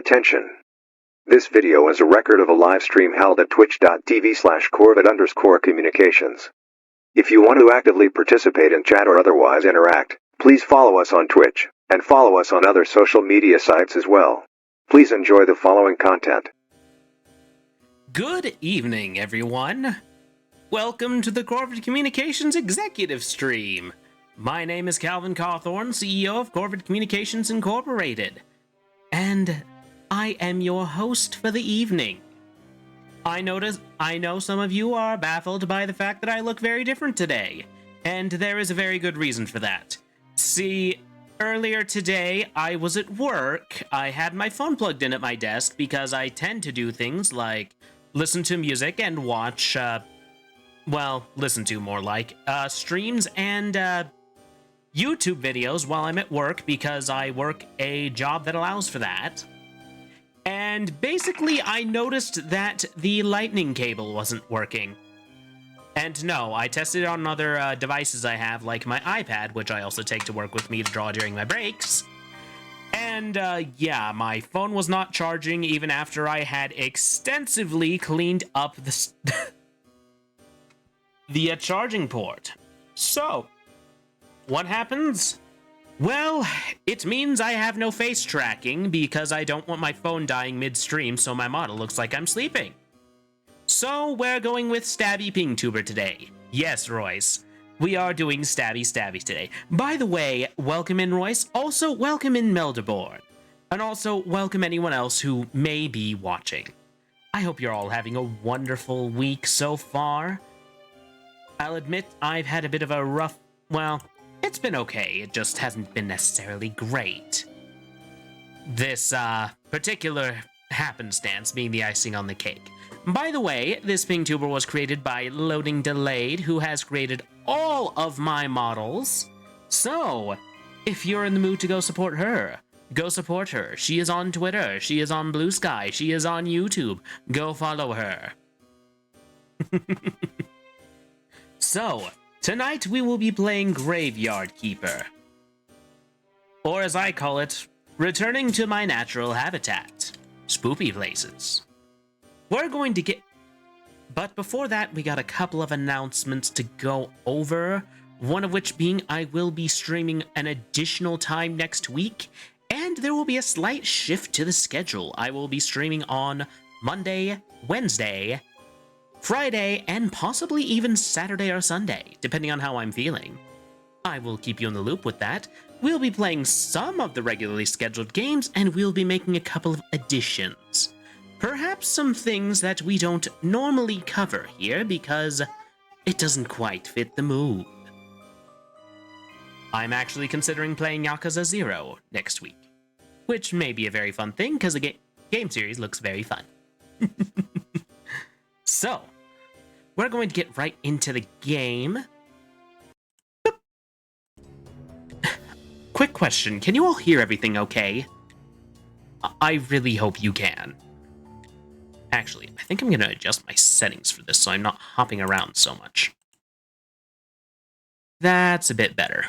Attention. This video is a record of a live stream held at twitch.tv/Corvid_communications. If you want to actively participate in chat or otherwise interact, please follow us on Twitch, and follow us on other social media sites as well. Please enjoy the following content. Good evening, everyone. Welcome to the Corvid Communications Executive Stream. My name is Calvin Cawthorn, CEO of Corvid Communications Incorporated, and I am your host for the evening. I know some of you are baffled by the fact that I look very different today, and there is a very good reason for that. See, earlier today, I was at work. I had my phone plugged in at my desk because I tend to do things like listen to music and watch, listen to more like, streams and, YouTube videos while I'm at work because I work a job that allows for that. And basically, I noticed that the lightning cable wasn't working. And no, I tested it on other devices I have, like my iPad, which I also take to work with me to draw during my breaks. And, yeah, my phone was not charging even after I had extensively cleaned up the charging port. So, what happens? Well, it means I have no face tracking because I don't want my phone dying midstream so my model looks like I'm sleeping. So, we're going with Stabby PingTuber today. Yes, Royce. We are doing Stabby today. By the way, welcome in, Royce. Also, welcome in, Melderborn. And also, welcome anyone else who may be watching. I hope you're all having a wonderful week so far. I'll admit I've had a bit of a rough... well, it's been okay. It just hasn't been necessarily great. This, particular happenstance being the icing on the cake. By the way, this PingTuber was created by Loading Delayed, who has created all of my models. So, if you're in the mood to go support her, go support her. She is on Twitter, she is on Blue Sky, she is on YouTube. Go follow her. So, tonight we will be playing Graveyard Keeper. Or as I call it, returning to my natural habitat. Spoopy places. We're going to get... But before that, we got a couple of announcements to go over. One of which being I will be streaming an additional time next week. And there will be a slight shift to the schedule. I will be streaming on Monday, Wednesday, Friday, and possibly even Saturday or Sunday, depending on how I'm feeling. I will keep you in the loop with that. We'll be playing some of the regularly scheduled games, and we'll be making a couple of additions. Perhaps some things that we don't normally cover here because it doesn't quite fit the mood. I'm actually considering playing Yakuza 0 next week, which may be a very fun thing because the game series looks very fun. So, we're going to get right into the game. Quick question, can you all hear everything okay? I really hope you can. Actually, I think I'm going to adjust my settings for this so I'm not hopping around so much. That's a bit better.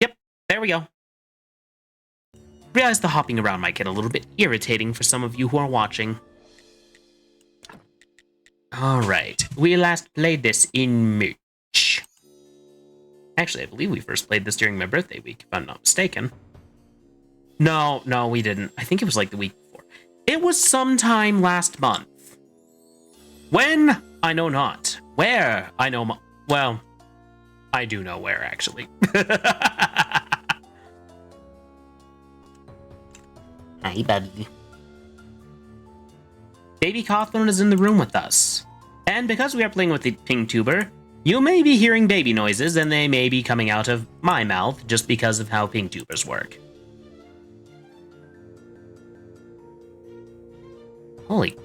Yep, there we go. Realize the hopping around might get a little bit irritating for some of you who are watching. Alright, we last played this in March. Actually, I believe we first played this during my birthday week, if I'm not mistaken. No, we didn't. I think it was like the week before. It was sometime last month. When? I know not. Where? I know well, I do know where, actually. Hi, buddy. Baby Cawthorn is in the room with us. And because we are playing with the PingTuber, you may be hearing baby noises, and they may be coming out of my mouth just because of how PingTubers work. Holy.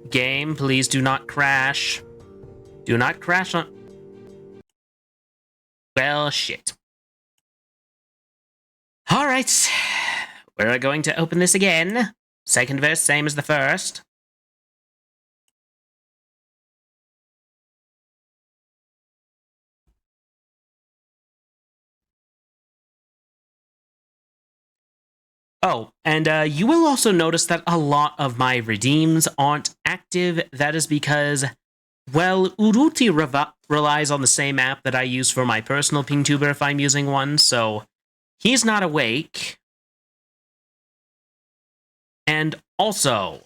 Game, please do not crash. Do not crash on... Well, shit. Alright. We're going to open this again. Second verse, same as the first. Oh, and you will also notice that a lot of my redeems aren't active. That is because, well, Uruti relies on the same app that I use for my personal PingTuber if I'm using one, so he's not awake. And also,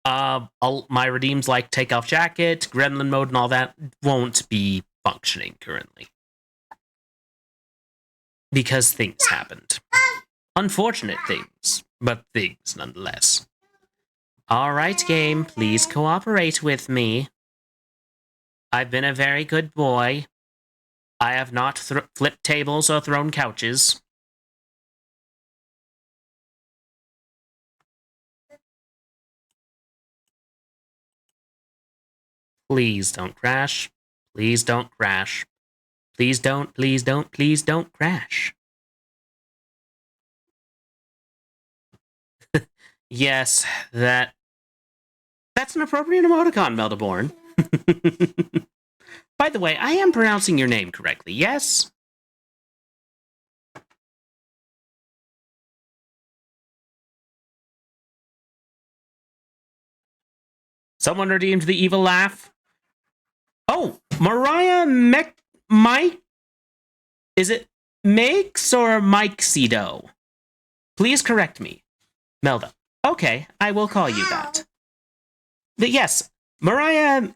my redeems like Takeoff Jacket, Gremlin mode, and all that won't be functioning currently. Because things happened. Unfortunate things, but things nonetheless. Alright, game, please cooperate with me. I've been a very good boy. I have not flipped tables or thrown couches. Please don't crash. Please don't crash. Please don't, please don't, please don't crash. Yes, that's an appropriate emoticon, Meldaborn. By the way, I am pronouncing your name correctly, yes? Someone redeemed the evil laugh. Oh, Mariah Mike? Is it Makes or Mikesedo? Please correct me. Melda. Okay, I will call you that. But yes, Mariah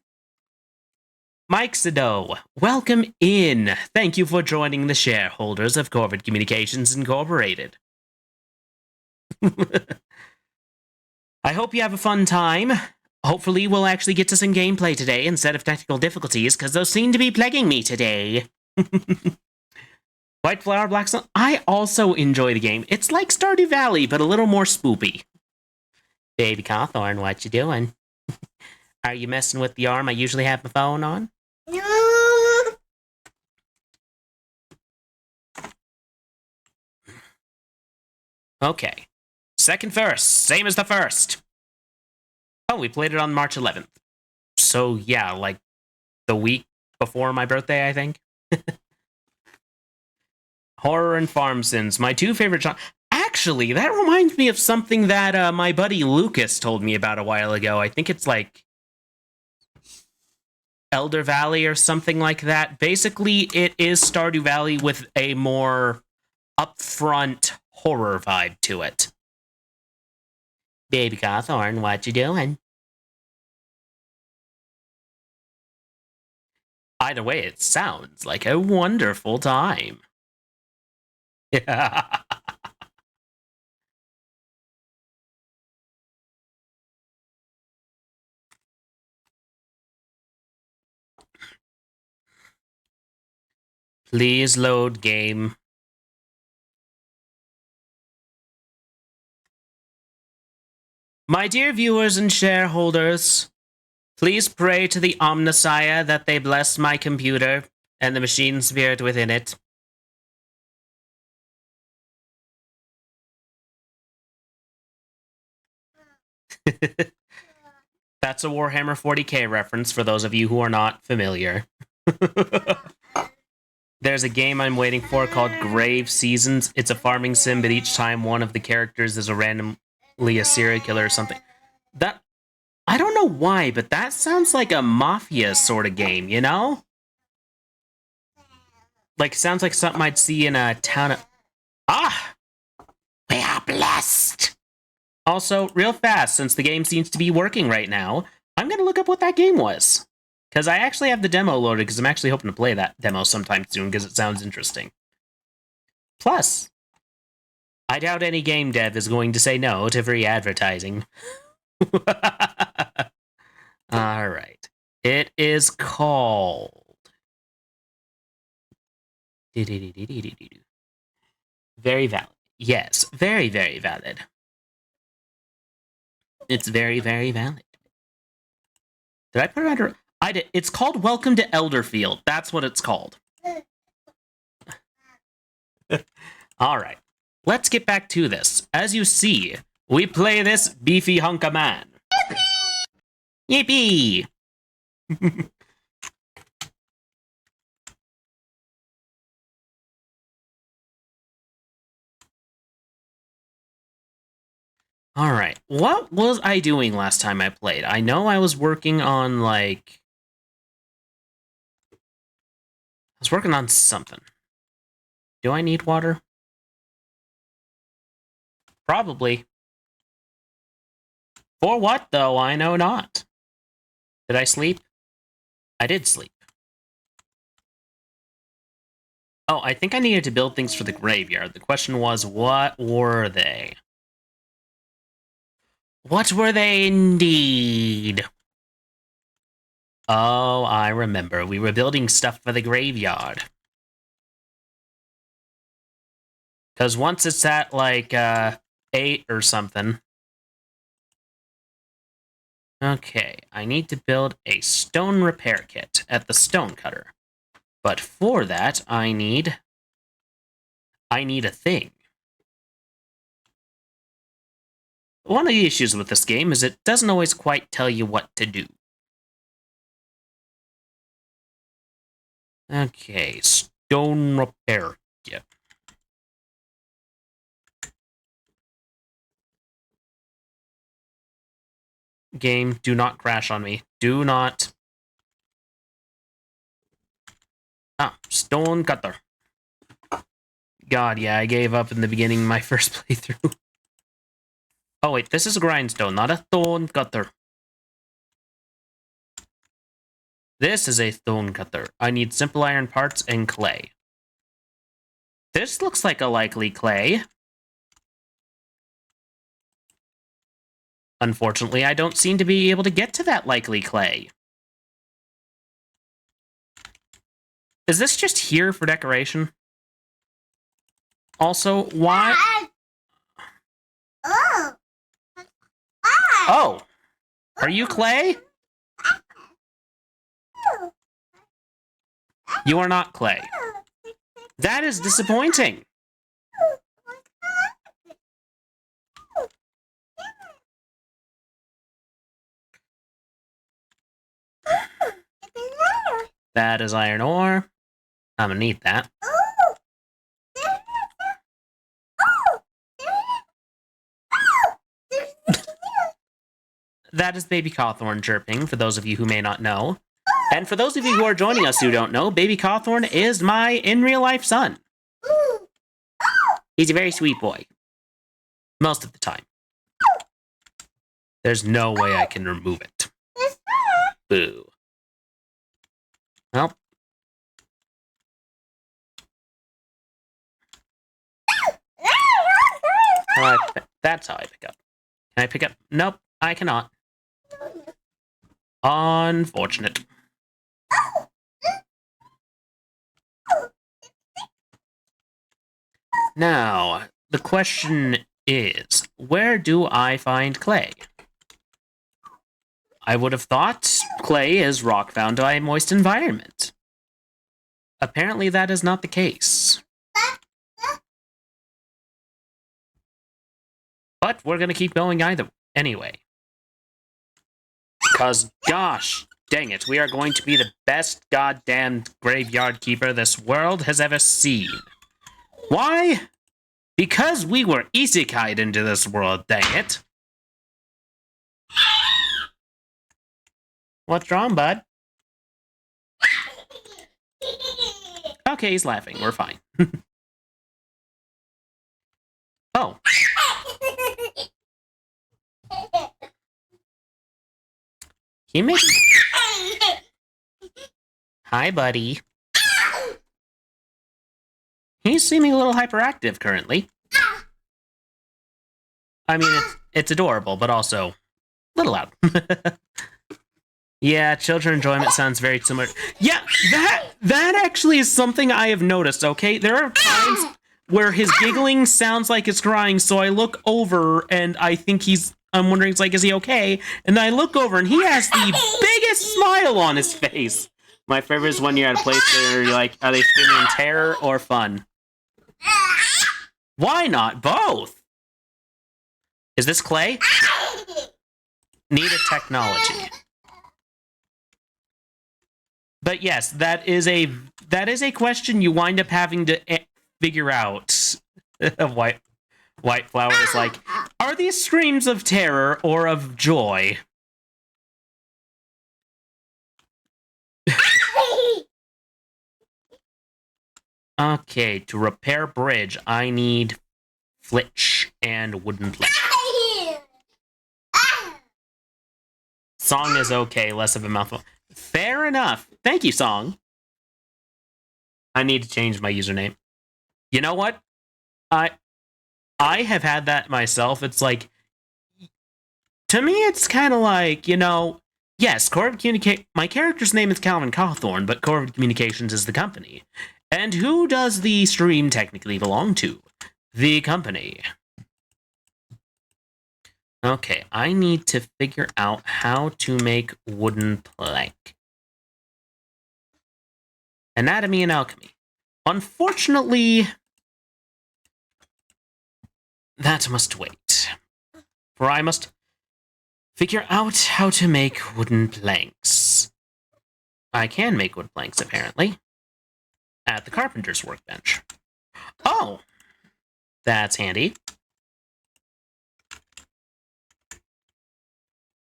Mikesedo, welcome in. Thank you for joining the shareholders of Corvid Communications Incorporated. I hope you have a fun time. Hopefully we'll actually get to some gameplay today instead of technical difficulties, because those seem to be plaguing me today. White Flower, Black Sun. I also enjoy the game. It's like Stardew Valley, but a little more spoopy. Baby Cawthorn, what you doing? Are you messing with the arm I usually have my phone on? No. Okay. Second verse, same as the first. Oh, we played it on March 11th. So, yeah, like the week before my birthday, I think. Horror and Farm Sims, my two favorite genres. Actually, that reminds me of something that my buddy Lucas told me about a while ago. I think it's like Elder Valley or something like that. Basically, it is Stardew Valley with a more upfront horror vibe to it. Baby Cawthorn, what you doing? Either way, it sounds like a wonderful time. Yeah. Please load game. My dear viewers and shareholders, please pray to the Omnissiah that they bless my computer and the machine spirit within it. That's a Warhammer 40k reference for those of you who are not familiar. There's a game I'm waiting for called Grave Seasons. It's a farming sim, but each time one of the characters is randomly a serial killer or something. That, I don't know why, but that sounds like a mafia sort of game, you know? Like, sounds like something I'd see in a town of... Ah! We are blessed! Also, real fast, since the game seems to be working right now, I'm gonna look up what that game was. Because I actually have the demo loaded, because I'm actually hoping to play that demo sometime soon, because it sounds interesting. Plus, I doubt any game dev is going to say no to free advertising. Alright. It is called... Very valid. Yes, very, very valid. It's very, very valid. Did I put it under... I did. It's called Welcome to Elderfield. That's what it's called. Alright. Let's get back to this. As you see, we play this beefy hunk of man. Yippee! Yippee! Alright, what was I doing last time I played? I know I was working on, like... I was working on something. Do I need water? Probably. For what, though? I know not. Did I sleep? I did sleep. Oh, I think I needed to build things for the graveyard. The question was, what were they? What were they indeed? Oh, I remember. We were building stuff for the graveyard. Because once it's at, like, 8 or something... Okay, I need to build a stone repair kit at the stone cutter. But for that, I need a thing. One of the issues with this game is it doesn't always quite tell you what to do. Okay, stone repair kit. Game, do not crash on me. Do not. Ah, stone cutter. God, yeah, I gave up in the beginning of my first playthrough. Oh wait, this is a grindstone, not a stone cutter. This is a stone cutter. I need simple iron parts and clay. This looks like a likely clay. Unfortunately, I don't seem to be able to get to that likely clay. Is this just here for decoration? Also, why... Oh! Are you clay? You are not clay. That is disappointing. That is iron ore. I'm gonna need that. That is Baby Cawthorn chirping, for those of you who may not know. And for those of you who are joining us who don't know, Baby Cawthorn is my in-real-life son. He's a very sweet boy. Most of the time. There's no way I can remove it. Boo. Well. That's how I pick up. Can I pick up? Nope, I cannot. Unfortunate. Now, the question is, where do I find clay? I would have thought clay is rock found by a moist environment. Apparently that is not the case. But we're gonna keep going anyway. Because, gosh, dang it, we are going to be the best goddamn graveyard keeper this world has ever seen. Why? Because we were isekai'd into this world, dang it. What's wrong, bud? Okay, he's laughing. We're fine. Oh. He made... Hi, buddy. He's seeming a little hyperactive currently. I mean, it's adorable, but also a little loud. Yeah, children enjoyment sounds very similar. Yeah, that actually is something I have noticed, okay? There are times where his giggling sounds like it's crying, so I look over and I think I'm wondering, it's like, is he okay? And then I look over and he has the biggest smile on his face. My favorite is when you're at a place where you're like, are they screaming in terror or fun? Why not both? Is this clay? Need a technology. But yes, that is a question you wind up having to figure out. White Flower is like, Are these screams of terror or of joy? Okay, to repair bridge, I need flitch and wooden plank. Song is okay, less of a mouthful. Fair enough. Thank you, Song. I need to change my username. You know what? I have had that myself. It's like, to me, it's kind of like, yes, my character's name is Calvin Cawthorn, but Corvid Communications is the company. And who does the stream technically belong to? The company. Okay, I need to figure out how to make wooden plank. Anatomy and alchemy. Unfortunately, that must wait. For I must figure out how to make wooden planks. I can make wood planks, apparently. At the carpenter's workbench. Oh! That's handy.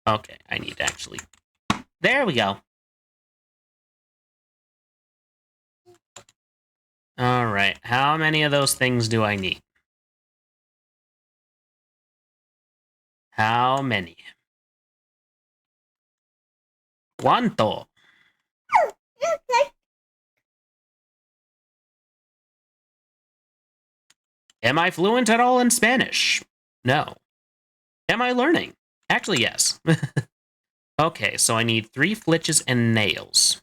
Okay, I need to actually... There we go. Alright, how many of those things do I need? How many? ¿Cuánto? Am I fluent at all in Spanish? No. Am I learning? Actually, yes. Okay, so I need 3 flitches and nails.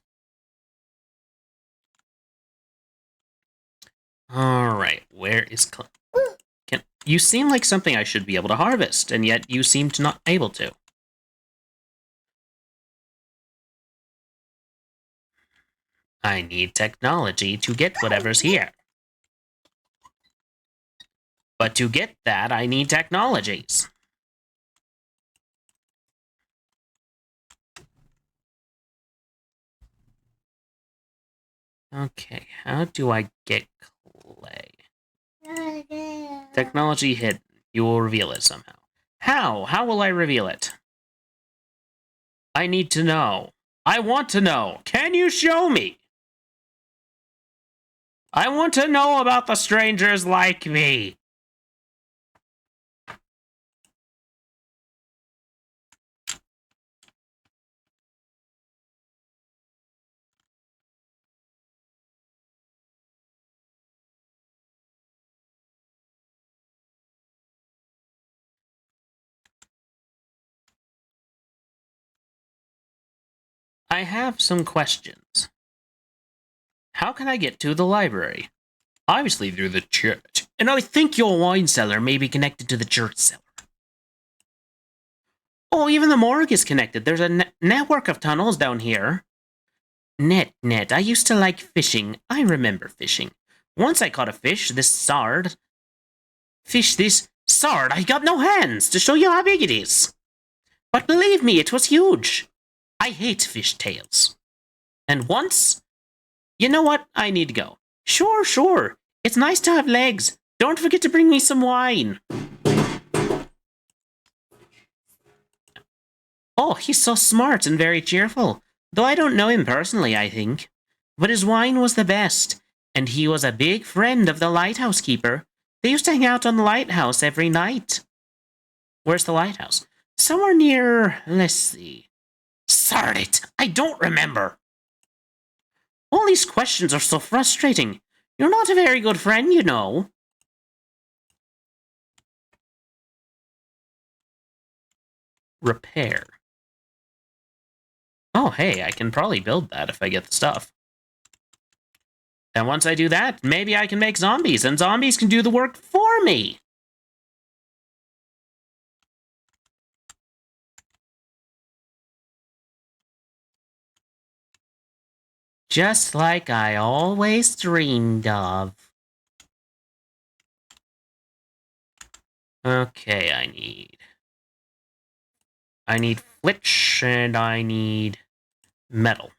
Alright, where is... You seem like something I should be able to harvest, and yet you seem to not able to. I need technology to get whatever's here. But to get that, I need technologies. Okay, how do I get clay? Technology hidden. You will reveal it somehow. How? How will I reveal it? I need to know. I want to know. Can you show me? I want to know about the strangers like me. I have some questions. How can I get to the library? Obviously through the church. And I think your wine cellar may be connected to the church cellar. Oh, even the morgue is connected. There's a network of tunnels down here. Net. I used to like fishing. I remember fishing. Once I caught a fish, this sard. I got no hands to show you how big it is. But believe me, it was huge. I hate fish tails. And once... You know what? I need to go. Sure. It's nice to have legs. Don't forget to bring me some wine. Oh, he's so smart and very cheerful. Though I don't know him personally, I think. But his wine was the best. And he was a big friend of the lighthouse keeper. They used to hang out on the lighthouse every night. Where's the lighthouse? Somewhere near... Let's see. Sard it! I don't remember. All these questions are so frustrating. You're not a very good friend, you know. Repair. Oh, hey, I can probably build that if I get the stuff. And once I do that, maybe I can make zombies, and zombies can do the work for me. Just like I always dreamed of. Okay, I need flitch, and I need metal.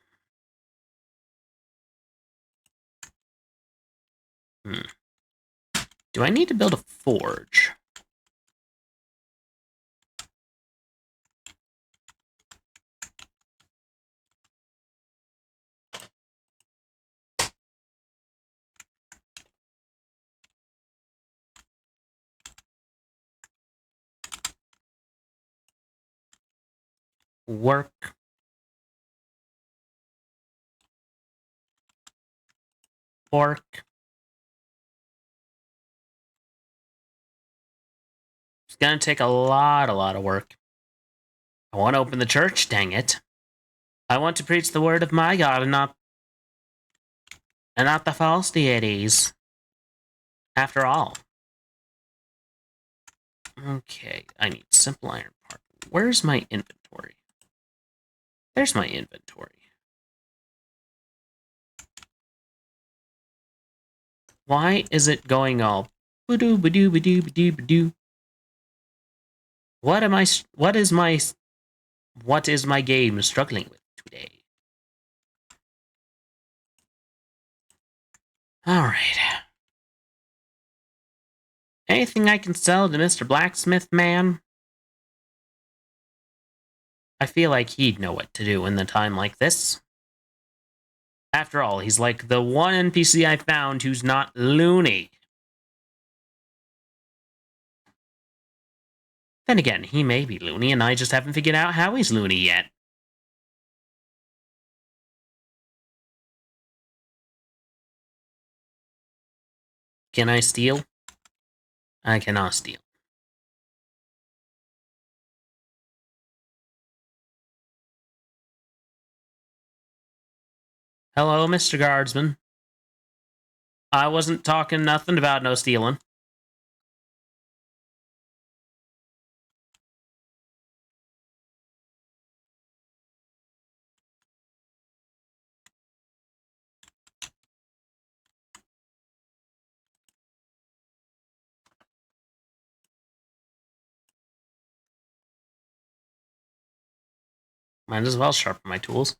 Do I need to build a forge? Work. Pork. It's gonna take a lot of work. I want to open the church, dang it. I want to preach the word of my God and not the false deities. After all. Okay, I need simple iron part. Where's my inventory? There's my inventory. Why is it going all ba-doo ba-doo ba-doo ba-doo ba-doo? What is my game struggling with today? Alright. Anything I can sell to Mr. Blacksmith Man? I feel like he'd know what to do in a time like this. After all, he's like the one NPC I found who's not loony. Then again, he may be loony, and I just haven't figured out how he's loony yet. Can I steal? I cannot steal. Hello, Mr. Guardsman. I wasn't talking nothing about no stealing. Might as well sharpen my tools.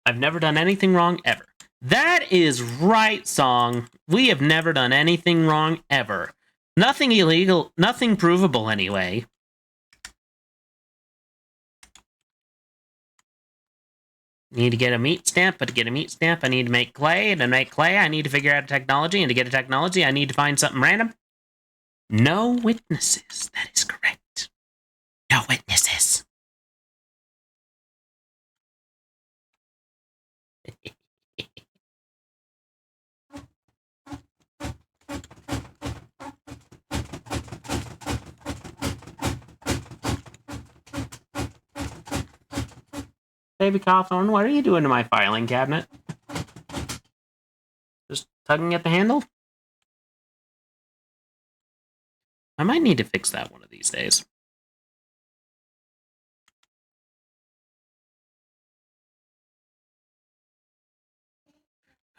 I've never done anything wrong ever. That is right, Song. We have never done anything wrong ever. Nothing illegal, nothing provable anyway. Need to get a meat stamp, but to get a meat stamp, I need to make clay, and to make clay, I need to figure out a technology, and to get a technology, I need to find something random. No witnesses. That is correct. No witnesses. Baby Cawthorn, what are you doing to my filing cabinet? Just tugging at the handle? I might need to fix that one of these days.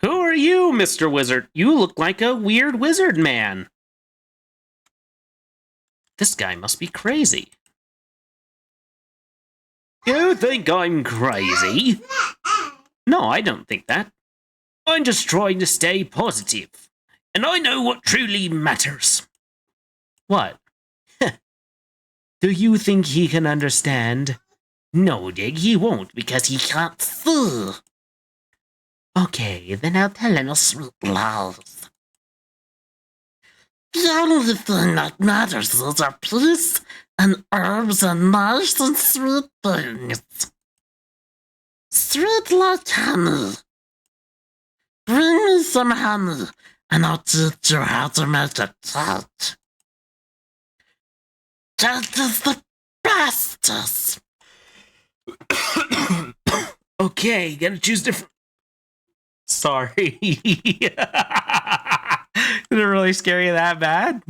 Who are you, Mr. Wizard? You look like a weird wizard man. This guy must be crazy. You think I'm crazy? No, I don't think that. I'm just trying to stay positive. And I know what truly matters. What? Do you think he can understand? No, Dig, he won't, because he can't see. Okay, then I'll tell him a sweet lies. The only thing that matters is our peace and herbs and nice and sweet things. Sweet like honey. Bring me some honey, and I'll teach you how to make a cake. Cake is the bestest. Okay, gotta choose different. Sorry. Did it really scare you that bad?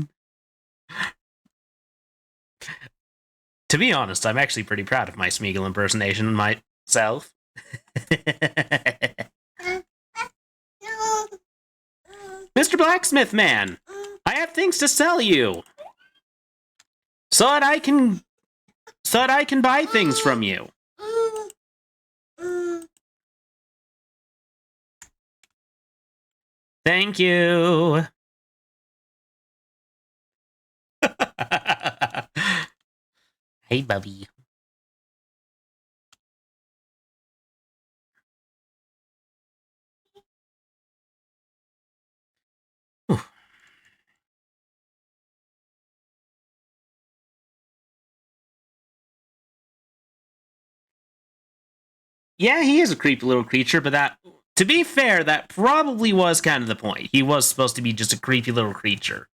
To be honest, I'm actually pretty proud of my Smeagol impersonation myself. Mr. Blacksmith Man, I have things to sell you. So that I can buy things from you. Thank you. Hey, Bubby. Whew. Yeah, he is a creepy little creature, but that, to be fair, that probably was kind of the point. He was supposed to be just a creepy little creature.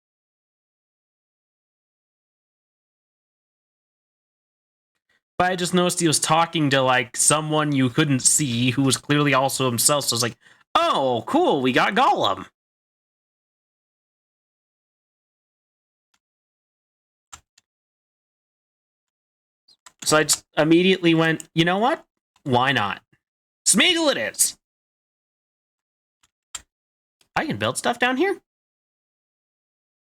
But I just noticed he was talking to, like, someone you couldn't see who was clearly also himself, so I was like, oh, cool, we got Gollum. So I just immediately went, you know what? Why not? Smeagol it is! I can build stuff down here?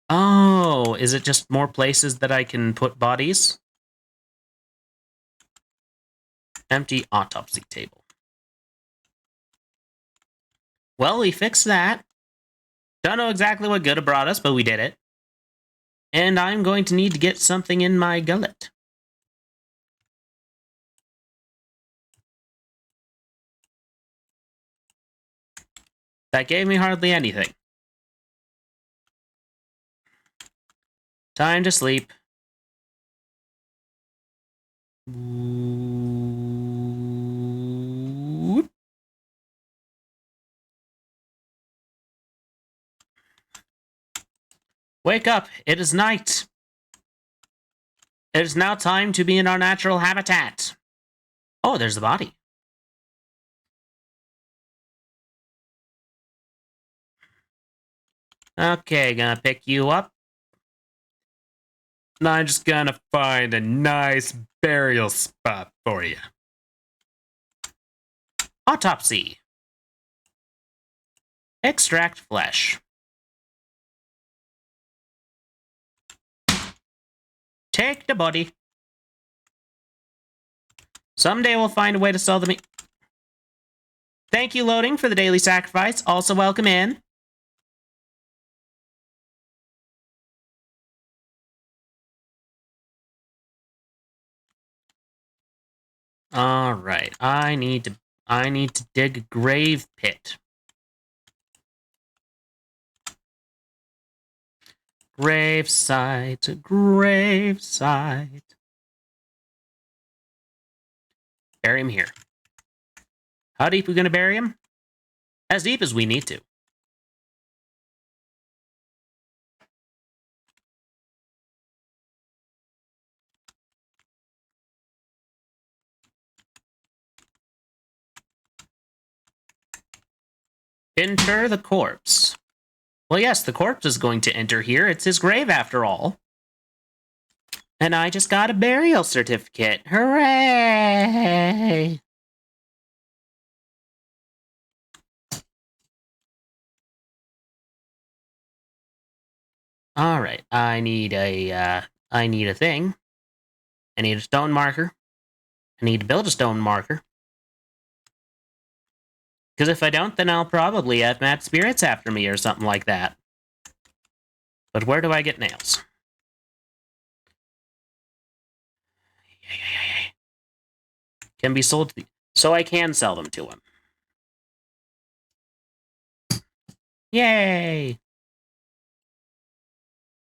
Oh, is it just more places that I can put bodies? Empty autopsy table. Well, we fixed that. Don't know exactly what good it brought us, but we did it. And I'm going to need to get something in my gullet. That gave me hardly anything. Time to sleep. Wake up! It is night! It is now time to be in our natural habitat. Oh, there's the body. Okay, gonna pick you up. I'm just gonna find a nice burial spot for you. Autopsy. Extract flesh. Take the body. Someday we'll find a way to sell the meat. Thank you, loading, for the daily sacrifice. Also welcome in. Alright, I need to dig a grave pit. Gravesite, gravesite. Bury him here. How deep are we gonna bury him? As deep as we need to. Enter the corpse. Well, yes, the corpse is going to enter here. It's his grave, after all. And I just got a burial certificate. Hooray! Alright, I need a thing. I need a stone marker. I need to build a stone marker. Because if I don't, then I'll probably have mad spirits after me or something like that. But where do I get nails? Can be sold to the... So I can sell them to him. Yay!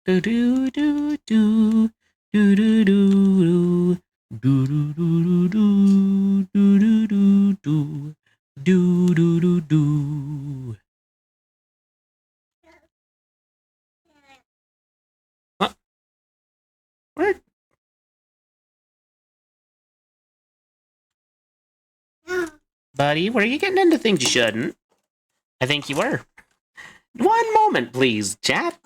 Do do do do do do do do do do do do do do do do do do do. What? Where? Buddy, were you getting into things you shouldn't? I think you were. One moment, please, chat.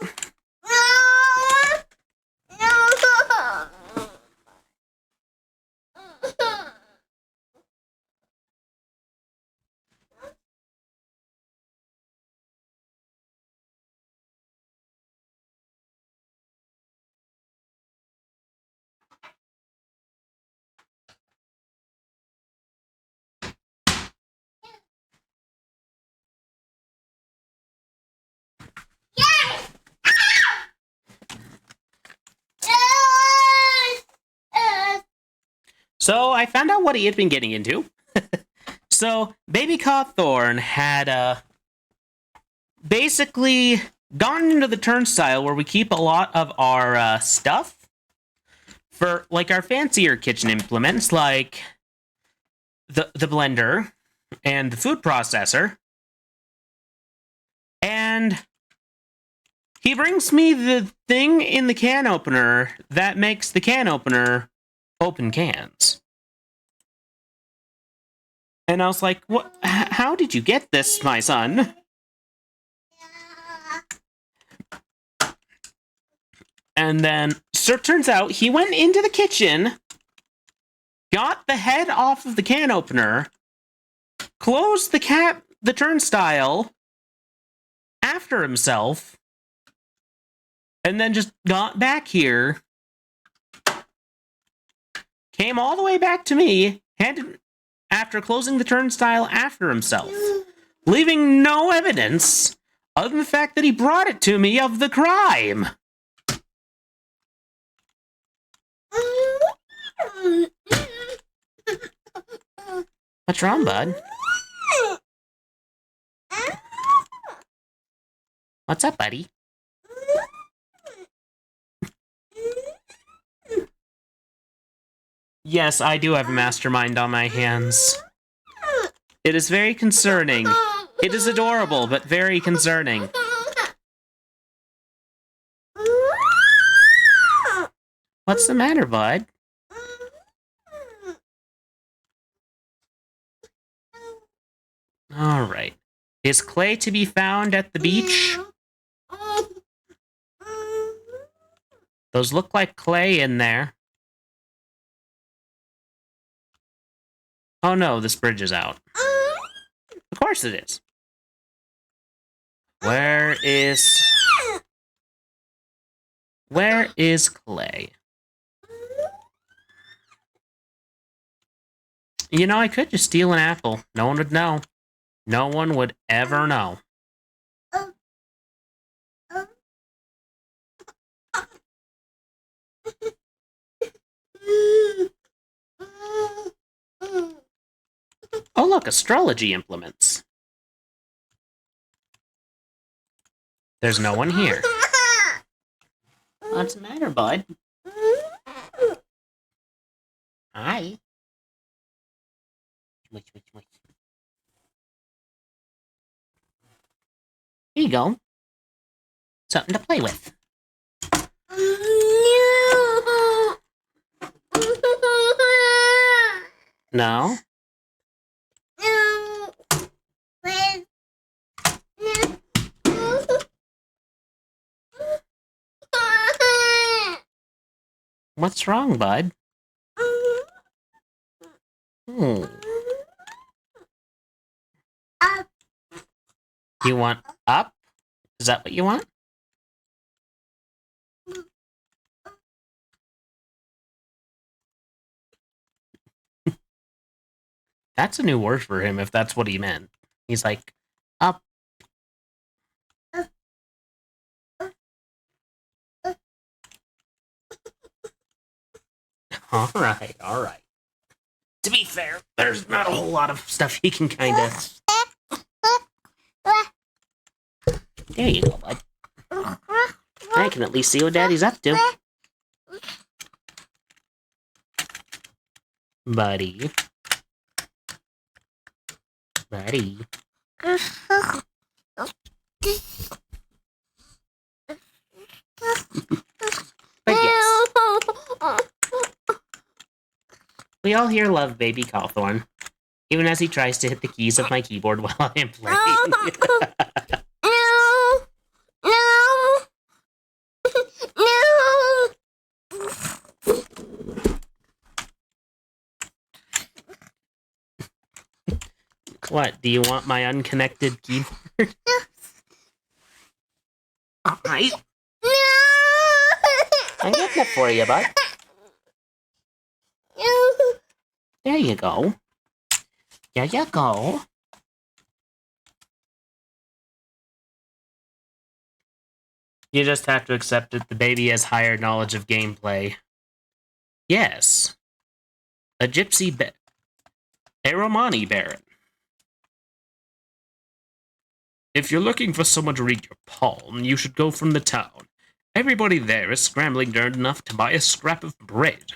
So I found out what he had been getting into. So Baby Cawthorn had basically gone into the turnstile where we keep a lot of our stuff for like our fancier kitchen implements, like the blender and the food processor, and he brings me the thing in the can opener that makes the can opener open cans. And I was like, "What? How did you get this, my son?" And then, so it turns out he went into the kitchen, got the head off of the can opener, closed the turnstile after himself, and then just got back here, came all the way back to me, after closing the turnstile after himself, leaving no evidence other than the fact that he brought it to me of the crime. What's wrong, bud? What's up, buddy? Yes, I do have a mastermind on my hands. It is very concerning. It is adorable, but very concerning. What's the matter, bud? Alright. Is clay to be found at the beach? Those look like clay in there. Oh no, this bridge is out. Of course it is. Where is clay? You know, I could just steal an apple. No one would know. No one would ever know. Oh, look, astrology implements. There's no one here. What's the matter, bud? Hi. Here you go. Something to play with. No? What's wrong, bud? You want up? Is that what you want? That's a new word for him, if that's what he meant. He's like, up. Alright, alright. To be fair, there's not a whole lot of stuff he can kind of... There you go, bud. I can at least see what Daddy's up to. Buddy. Buddy. But yes. We all here love baby Cawthorn, even as he tries to hit the keys of my keyboard while I am playing. What, do you want my unconnected keyboard? Alright. I'm getting it for you, bud. There you go. There you go. You just have to accept that the baby has higher knowledge of gameplay. Yes. A gypsy a Romani Baron. If you're looking for someone to read your palm, you should go from the town. Everybody there is scrambling to earn enough to buy a scrap of bread.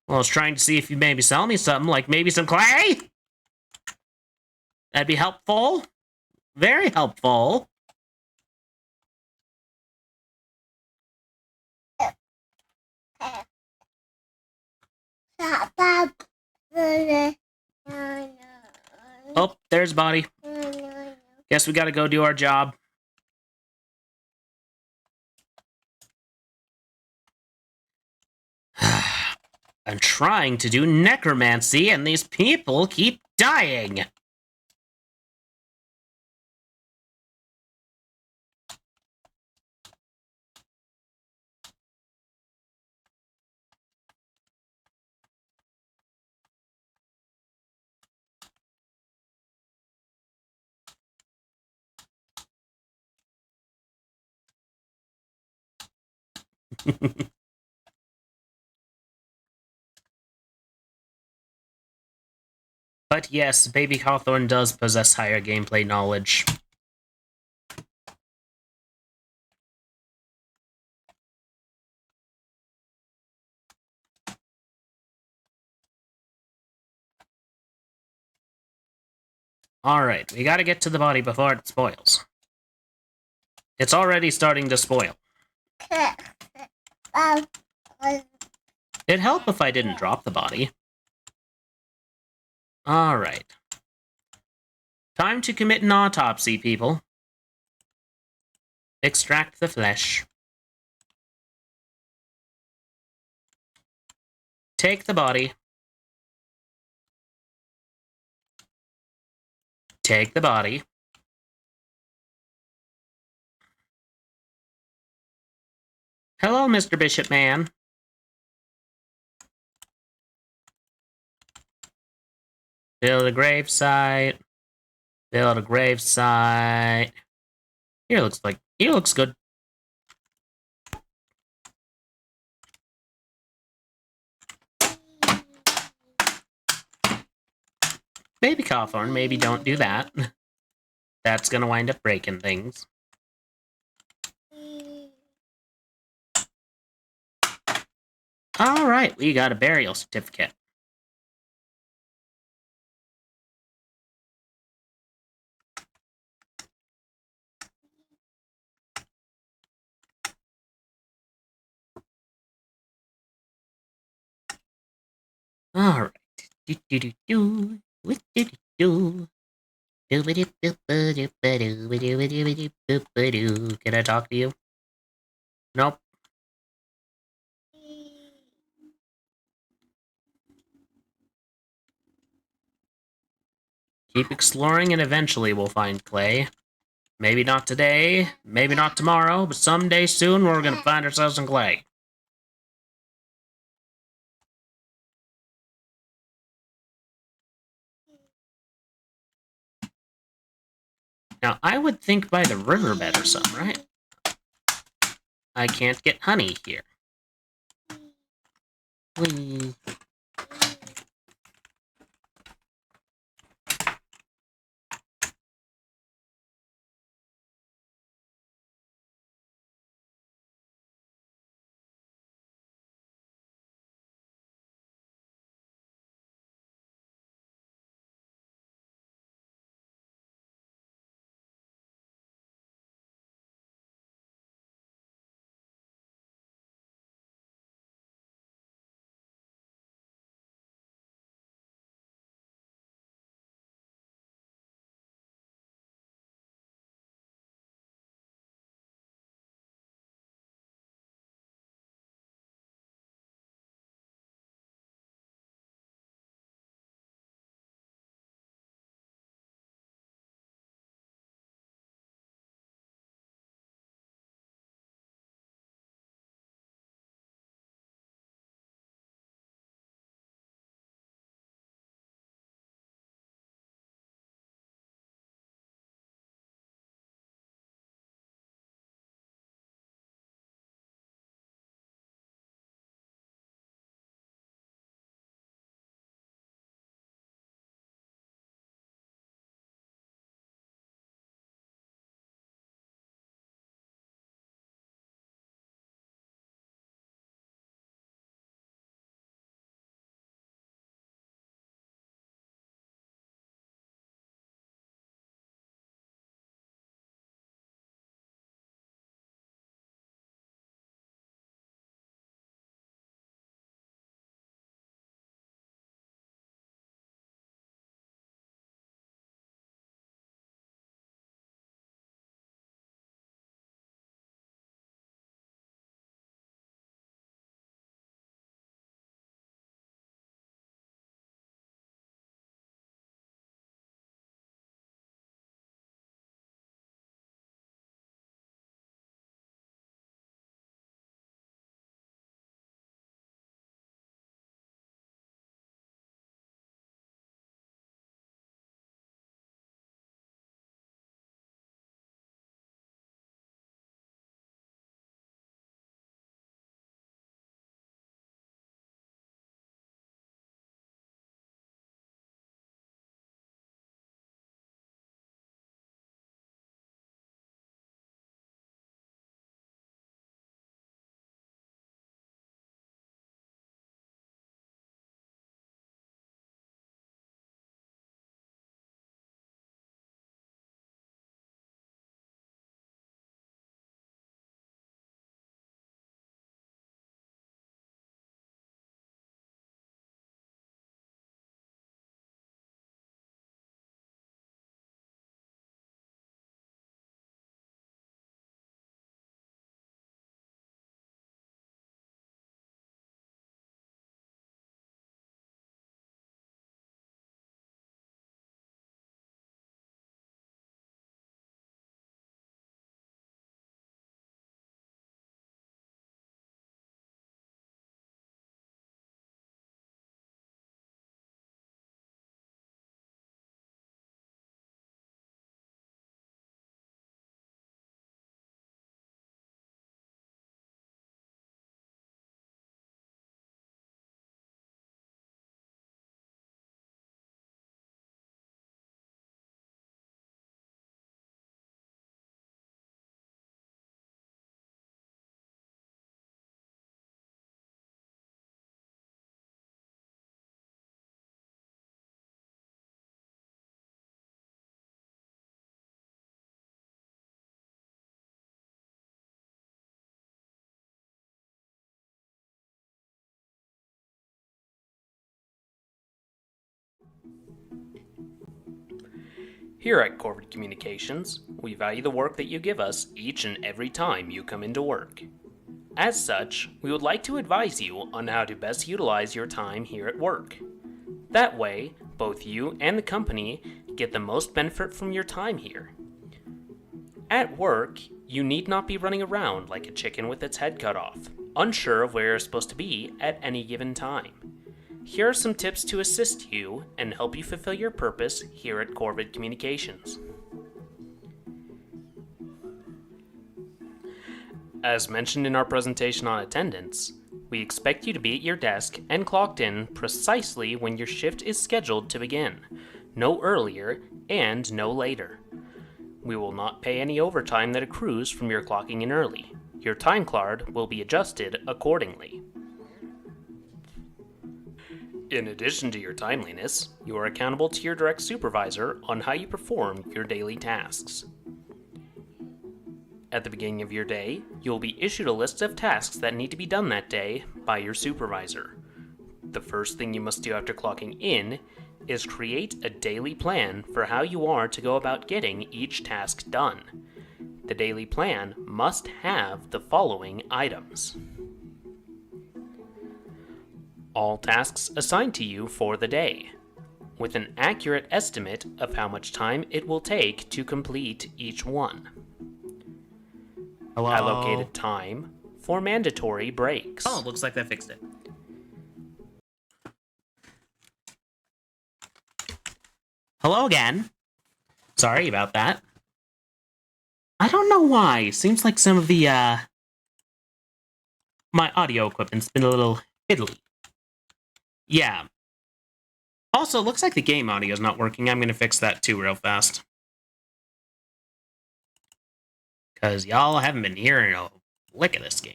Well, I was trying to see if you maybe sell me something, like maybe some clay? That'd be helpful. Very helpful. Oh, there's Body. Guess we gotta go do our job. I'm trying to do necromancy, and these people keep dying. But yes, Baby Hawthorne does possess higher gameplay knowledge. Alright, we gotta get to the body before it spoils. It's already starting to spoil. It'd help if I didn't drop the body. Alright. Time to commit an autopsy, people. Extract the flesh. Take the body. Take the body. Hello, Mr. Bishop Man. Build a gravesite. Build a gravesite. Here looks good. Baby Cawthorn, maybe don't do that. That's gonna wind up breaking things. Alright, we got a burial certificate. Alright. Do-do-do-do. Do-do-do-do. Can I talk to you? Nope. Keep exploring and eventually we'll find clay. Maybe not today, maybe not tomorrow, but someday soon we're gonna find ourselves some clay. Now, I would think by the riverbed or something, right? I can't get honey here. Whee. Here at Corporate Communications, we value the work that you give us each and every time you come into work. As such, we would like to advise you on how to best utilize your time here at work. That way, both you and the company get the most benefit from your time here. At work, you need not be running around like a chicken with its head cut off, unsure of where you're supposed to be at any given time. Here are some tips to assist you and help you fulfill your purpose here at Corvid Communications. As mentioned in our presentation on attendance, we expect you to be at your desk and clocked in precisely when your shift is scheduled to begin, no earlier and no later. We will not pay any overtime that accrues from your clocking in early. Your time card will be adjusted accordingly. In addition to your timeliness, you are accountable to your direct supervisor on how you perform your daily tasks. At the beginning of your day, you will be issued a list of tasks that need to be done that day by your supervisor. The first thing you must do after clocking in is create a daily plan for how you are to go about getting each task done. The daily plan must have the following items. All tasks assigned to you for the day, with an accurate estimate of how much time it will take to complete each one. Hello? Allocated time for mandatory breaks. Oh, looks like that fixed it. Hello again. Sorry about that. I don't know why. Seems like some of the, my audio equipment's been a little fiddly. Yeah. Also, looks like the game audio's not working. I'm gonna fix that too real fast. Because y'all haven't been hearing a lick of this game.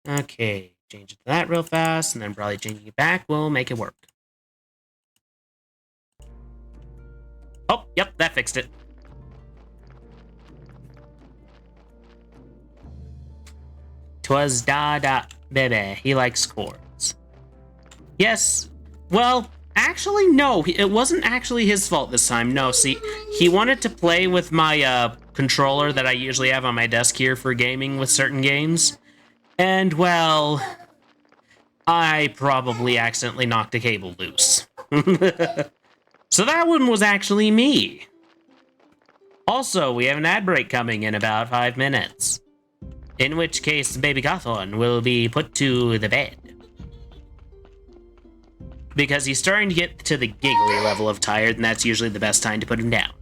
Okay, change it to that real fast, and then probably changing it back will make it work. Oh, yep, that fixed it. Twas da baby, he likes chords. Yes, well, actually, no, it wasn't actually his fault this time. No, see, he wanted to play with my controller that I usually have on my desk here for gaming with certain games. And, well, I probably accidentally knocked a cable loose. So that one was actually me. Also, we have an ad break coming in about 5 minutes. In which case, Baby Cawthorn will be put to the bed. Because he's starting to get to the giggly level of tired, and that's usually the best time to put him down.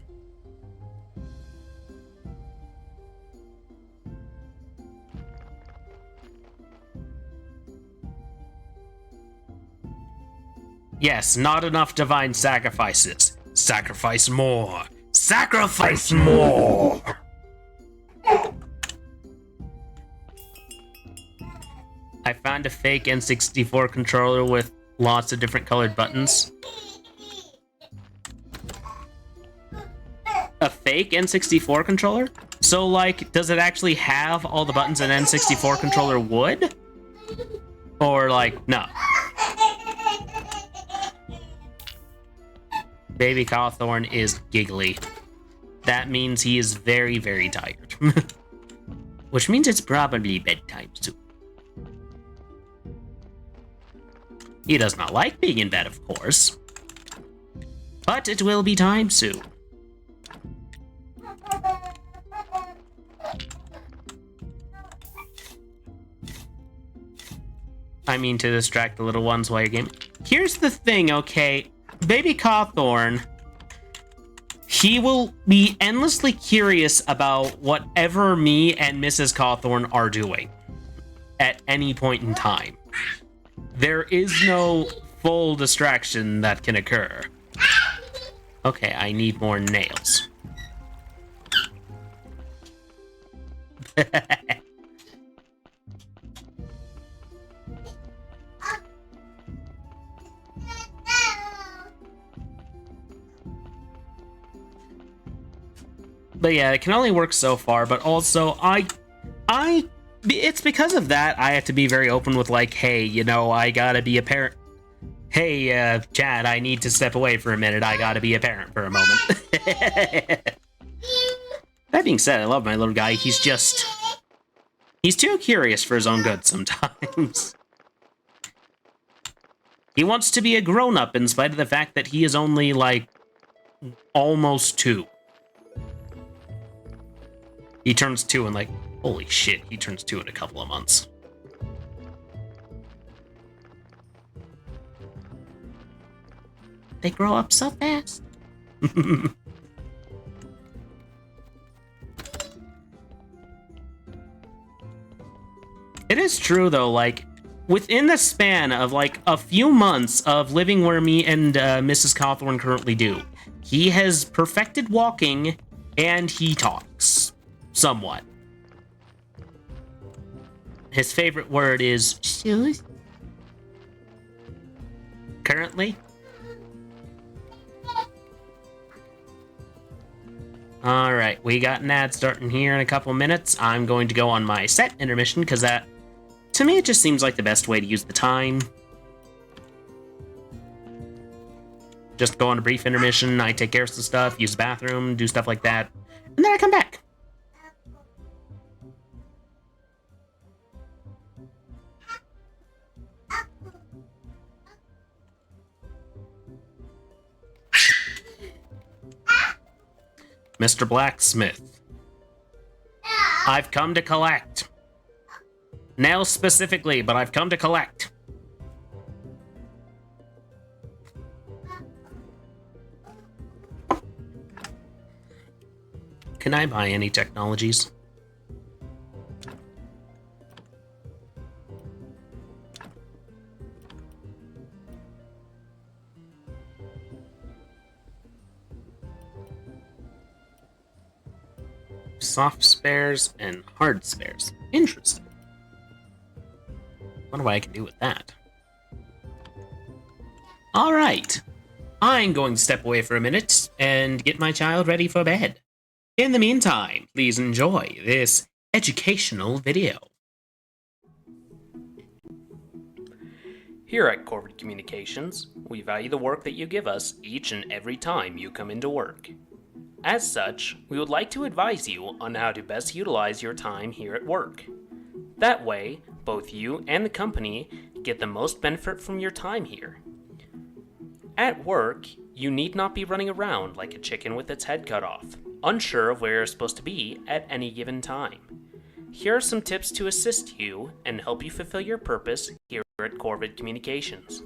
Yes, not enough divine sacrifices. Sacrifice more. Sacrifice more! I found a fake N64 controller with lots of different colored buttons. A fake N64 controller? So, like, does it actually have all the buttons an N64 controller would? Or, like, no? Baby Cawthorn is giggly. That means he is very, very tired. Which means it's probably bedtime soon. He does not like being in bed, of course. But it will be time soon. I mean to distract the little ones while you're gaming. Here's the thing, okay? Baby Cawthorn, he will be endlessly curious about whatever me and Mrs. Cawthorn are doing at any point in time. There is no full distraction that can occur. Okay, I need more nails. But yeah, it can only work so far, but also, because it's because of that I have to be very open with, like, hey, you know, I gotta be a parent. Hey, Chad, I need to step away for a minute. I gotta be a parent for a moment. That being said, I love my little guy. He's too curious for his own good sometimes. He wants to be a grown-up in spite of the fact that he is only, like, almost 2. He turns 2 in, like, holy shit, he turns 2 in a couple of months. They grow up so fast. It is true, though, like, within the span of, like, a few months of living where me and Mrs. Cawthorn currently do, he has perfected walking, and he talks. Somewhat. His favorite word is shoes. Currently. Alright, we got an ad starting here in a couple minutes. I'm going to go on my set intermission, because that, to me, it just seems like the best way to use the time. Just go on a brief intermission, I take care of some stuff, use the bathroom, do stuff like that, and then I come back. Mr. Blacksmith, I've come to collect. Nails specifically, but I've come to collect. Can I buy any technologies? Soft spares and hard spares. Interesting. Wonder what I can do with that. Alright. I'm going to step away for a minute and get my child ready for bed. In the meantime, please enjoy this educational video. Here at Corporate Communications, we value the work that you give us each and every time you come into work. As such, we would like to advise you on how to best utilize your time here at work. That way, both you and the company get the most benefit from your time here. At work, you need not be running around like a chicken with its head cut off, unsure of where you're supposed to be at any given time. Here are some tips to assist you and help you fulfill your purpose here at Corvid Communications.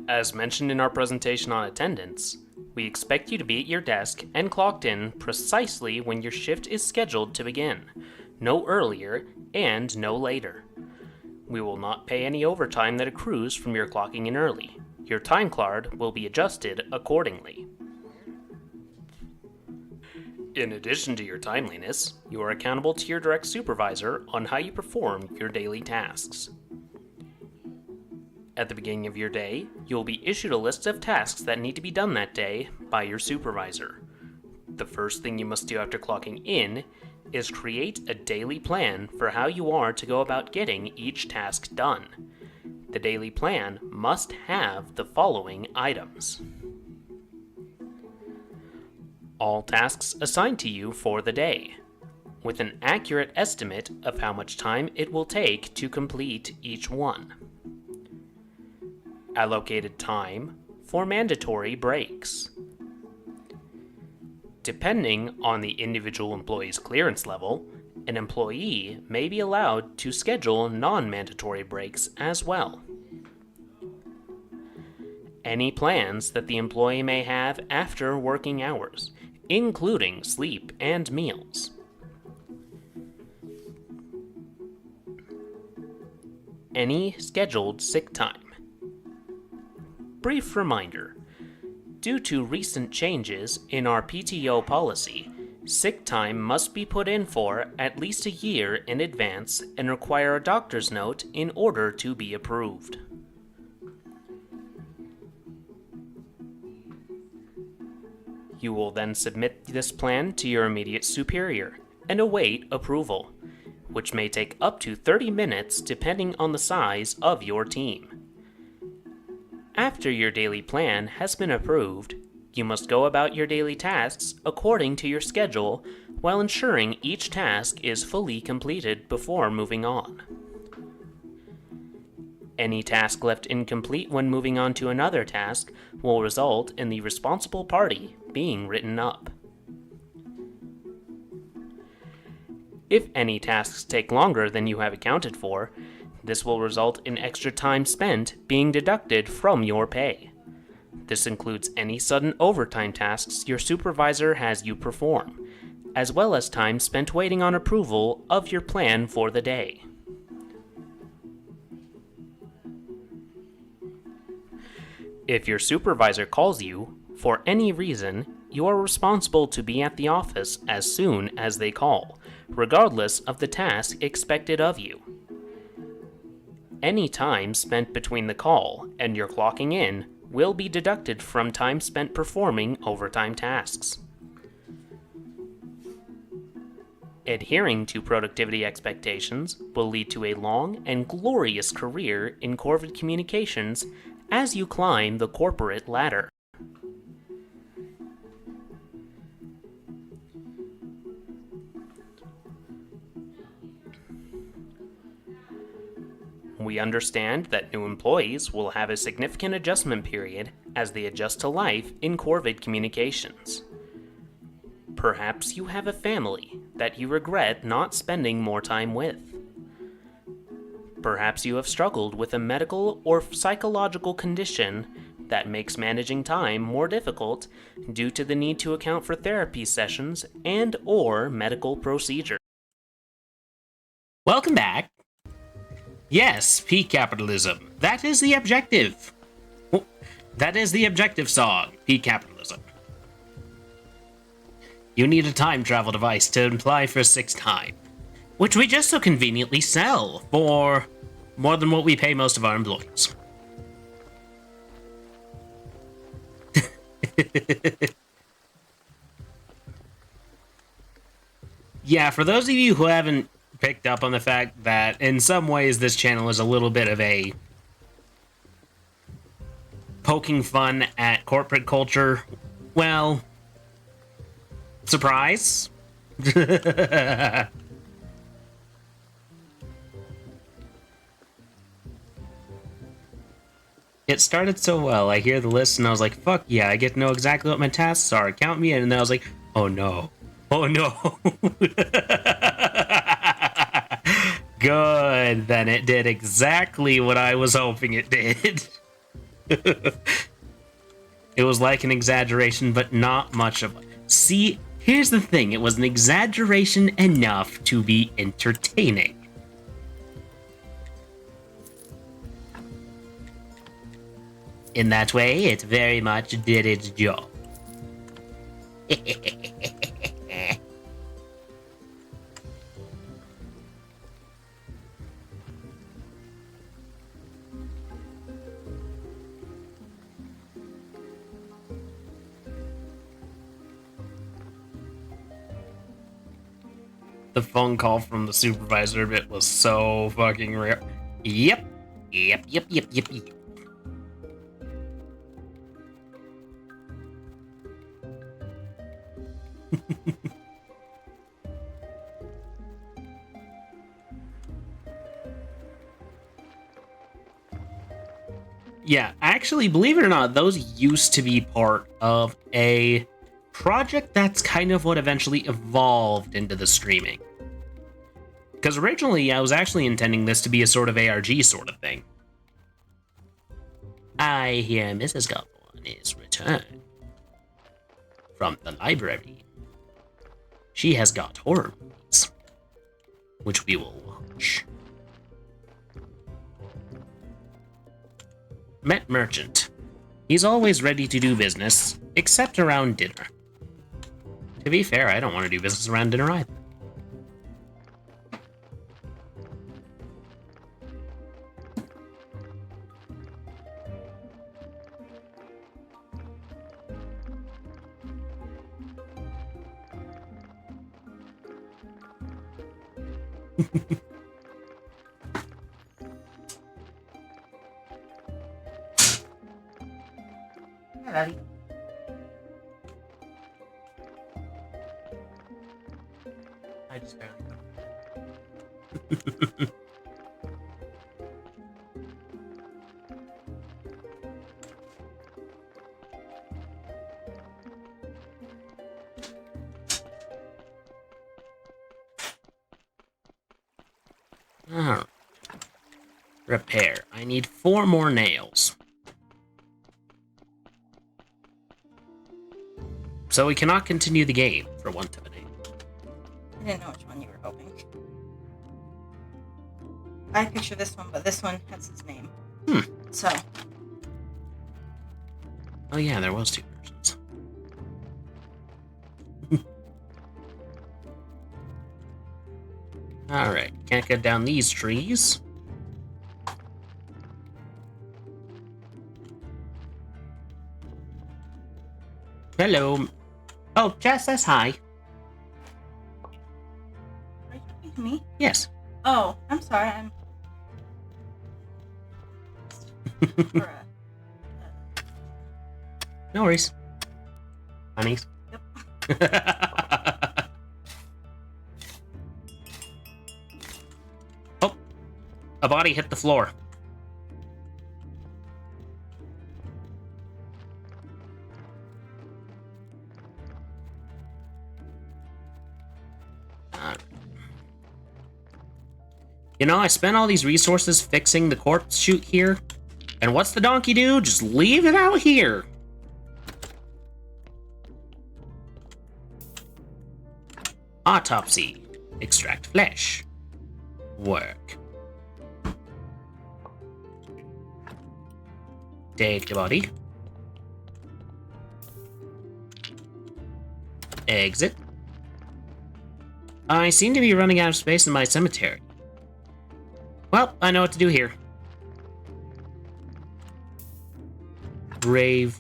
As mentioned in our presentation on attendance, we expect you to be at your desk and clocked in precisely when your shift is scheduled to begin, no earlier and no later. We will not pay any overtime that accrues from your clocking in early. Your time card will be adjusted accordingly. In addition to your timeliness, you are accountable to your direct supervisor on how you perform your daily tasks. At the beginning of your day, you will be issued a list of tasks that need to be done that day by your supervisor. The first thing you must do after clocking in is create a daily plan for how you are to go about getting each task done. The daily plan must have the following items. All tasks assigned to you for the day, with an accurate estimate of how much time it will take to complete each one. Allocated time for mandatory breaks. Depending on the individual employee's clearance level, an employee may be allowed to schedule non-mandatory breaks as well. Any plans that the employee may have after working hours, including sleep and meals. Any scheduled sick time. Brief reminder, due to recent changes in our PTO policy, sick time must be put in for at least a year in advance and require a doctor's note in order to be approved. You will then submit this plan to your immediate superior and await approval, which may take up to 30 minutes depending on the size of your team. After your daily plan has been approved, you must go about your daily tasks according to your schedule while ensuring each task is fully completed before moving on. Any task left incomplete when moving on to another task will result in the responsible party being written up. If any tasks take longer than you have accounted for, this will result in extra time spent being deducted from your pay. This includes any sudden overtime tasks your supervisor has you perform, as well as time spent waiting on approval of your plan for the day. If your supervisor calls you, for any reason, you are responsible to be at the office as soon as they call, regardless of the task expected of you. Any time spent between the call and your clocking in will be deducted from time spent performing overtime tasks. Adhering to productivity expectations will lead to a long and glorious career in corporate communications as you climb the corporate ladder. We understand that new employees will have a significant adjustment period as they adjust to life in corporate communications. Perhaps you have a family that you regret not spending more time with. Perhaps you have struggled with a medical or psychological condition that makes managing time more difficult due to the need to account for therapy sessions and/or medical procedures. Welcome back. Yes, peak capitalism. That is the objective. That is the objective song, peak capitalism. You need a time travel device to apply for 6 time, which we just so conveniently sell for more than what we pay most of our employees. Yeah, for those of you who haven't picked up on the fact that in some ways this channel is a little bit of a poking fun at corporate culture, well, surprise. It started so well. I hear the list and I was like, fuck yeah, I get to know exactly what my tasks are. Count me in. And then I was like, oh no. Oh no. Good. Then it did exactly what I was hoping it did. It was like an exaggeration, but not much of it. See, here's the thing. It was an exaggeration enough to be entertaining. In that way, it very much did its job. The phone call from the supervisor bit was so fucking real. Yep. Yeah, actually, believe it or not, those used to be part of a project that's kind of what eventually evolved into the streaming. Because originally, I was actually intending this to be a sort of ARG sort of thing. I hear Mrs. Gawthorne is returned from the library. She has got horror movies, which we will watch. Met merchant. He's always ready to do business, except around dinner. To be fair, I don't want to do business around dinner either. Hi, Daddy. I just barely got Alright. Repair. I need 4 more nails. So we cannot continue the game for one to a name. I didn't know which one you were hoping. I picture this one, but this one has his name. So. Oh yeah, there was 2 versions. Alright, can't get down these trees. Hello. Oh, Jess says hi. Are you talking to me? Yes. Oh, I'm sorry. I'm. For a, No worries. Honeys. Yep. Oh, a body hit the floor. You know, I spent all these resources fixing the corpse chute here, and what's the donkey do? Just leave it out here. Autopsy. Extract flesh. Work. Take the body. Exit. I seem to be running out of space in my cemetery. Well, I know what to do here. Grave.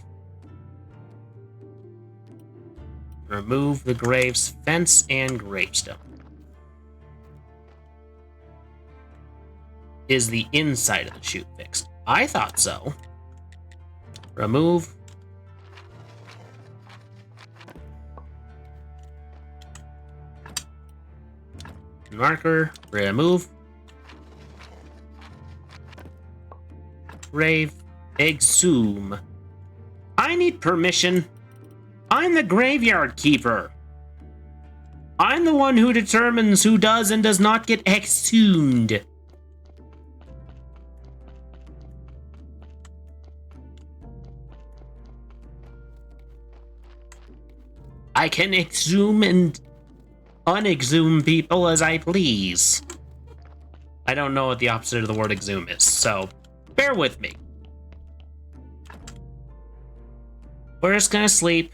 Remove the grave's fence and gravestone. Is the inside of the chute fixed? I thought so. Remove. Marker. Remove. Grave. Exhume. I need permission. I'm the graveyard keeper. I'm the one who determines who does and does not get exhumed. I can exhume and unexhume people as I please. I don't know what the opposite of the word exhume is, so bear with me. We're just gonna sleep.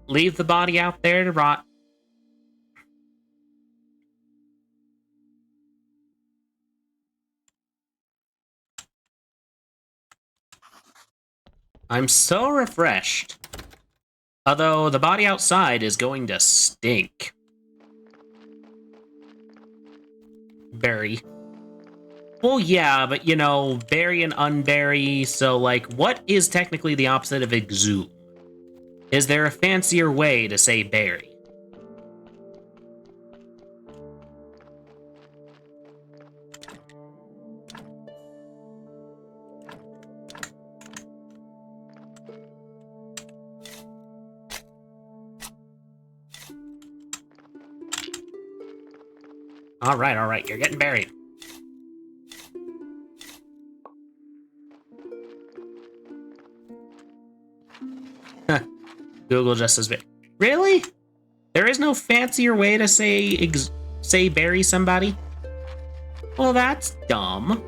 Leave the body out there to rot. I'm so refreshed. Although the body outside is going to stink. Bury. Well, yeah, but you know, bury and unbury, so like, what is technically the opposite of exhume? Is there a fancier way to say bury? All right, you're getting buried. Google just says, really? There is no fancier way to say bury somebody? Well, that's dumb.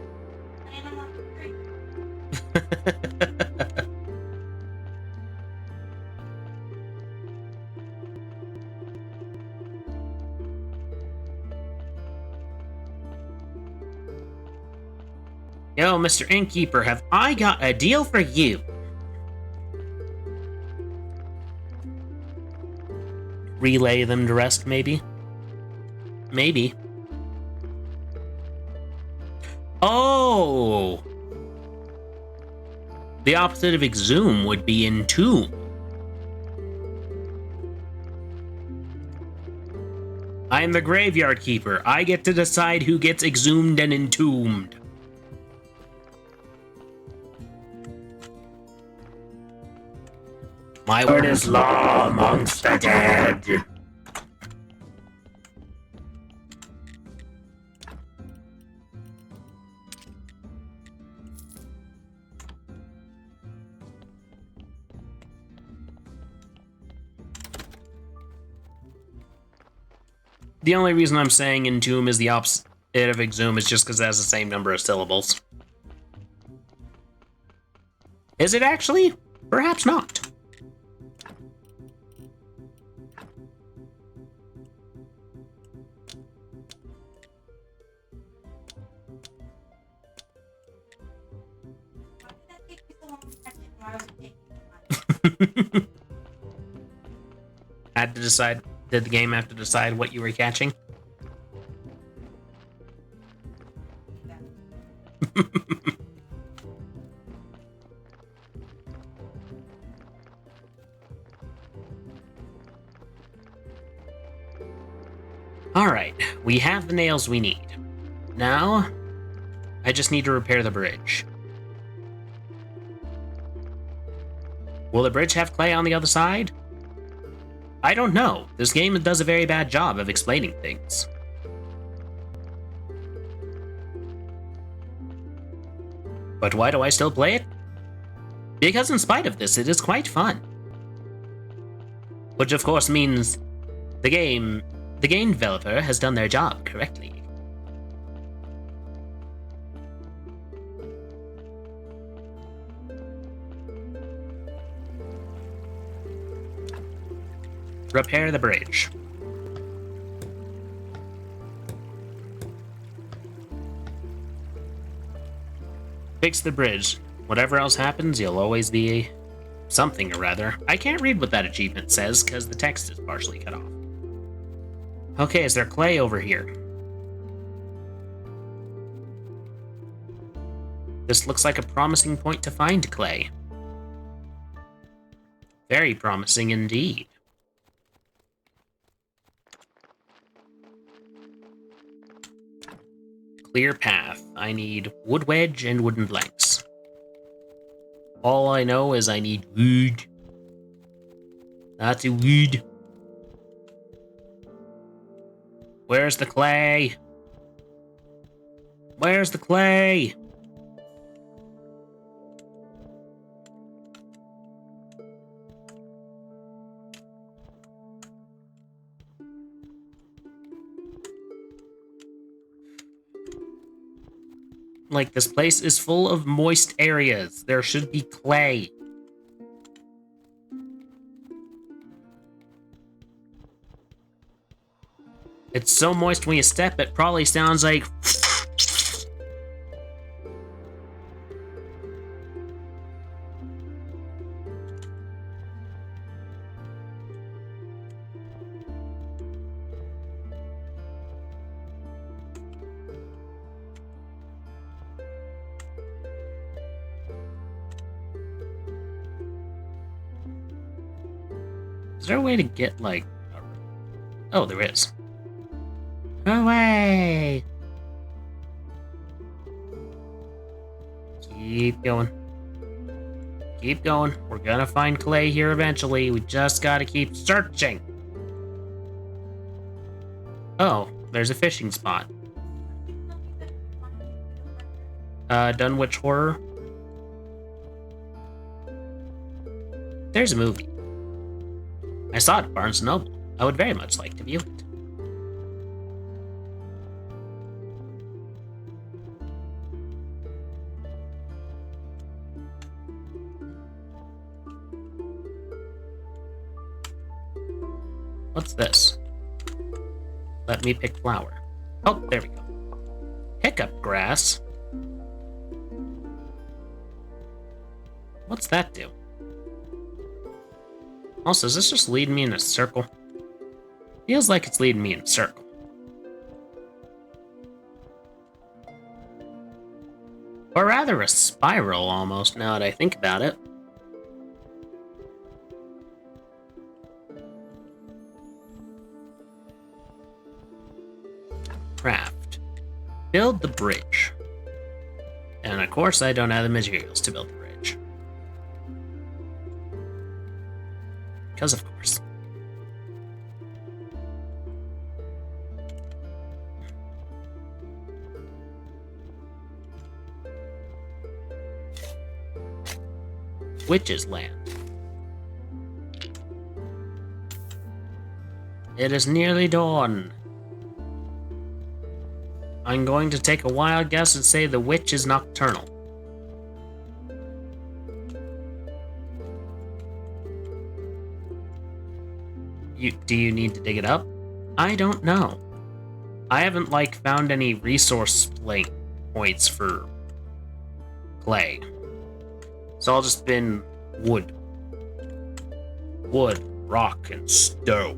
Yo, Mr. Innkeeper, have I got a deal for you? relay them to rest, maybe? Maybe. Oh! The opposite of exhume would be entomb. I am the graveyard keeper. I get to decide who gets exhumed and entombed. My word is law amongst the dead. The only reason I'm saying entomb is the opposite of exhume is just because it has the same number of syllables. Is it actually? Perhaps not. Why did that take you so long to catch it when I was taking it? Had to decide. Did the game have to decide what you were catching? Alright, we have the nails we need. Now, I just need to repair the bridge. Will the bridge have clay on the other side? I don't know. This game does a very bad job of explaining things. But why do I still play it? Because in spite of this, it is quite fun. Which of course means the game developer has done their job correctly. Repair the bridge. Fix the bridge. Whatever else happens, you'll always be something or rather. I can't read what that achievement says because the text is partially cut off. Okay, is there clay over here? This looks like a promising point to find clay. Very promising indeed. Clear path. I need wood wedge and wooden planks. All I know is I need wood. Lots of wood. Where's the clay? Where's the clay? Like, this place is full of moist areas. There should be clay. It's so moist when you step, it probably sounds like... Is there a way to get, like... Oh, there is. Away! Keep going. Keep going. We're gonna find clay here eventually. We just gotta keep searching. Oh, there's a fishing spot. Dunwich Horror. There's a movie. I saw it at Barnes & Noble. I would very much like to view it. What's this? Let me pick flower. Oh, there we go. Hiccup grass. What's that do? Also, does this just lead me in a circle? Feels like it's leading me in a circle. Or rather a spiral, almost, now that I think about it. Craft. Build the bridge. And of course I don't have the materials to build the bridge. Because of course. Witch's Land. It is nearly dawn. I'm going to take a wild guess and say the witch is nocturnal. Do you need to dig it up? I don't know. I haven't, found any resource, points for clay. So I'll just bin wood. Wood, rock, and stone.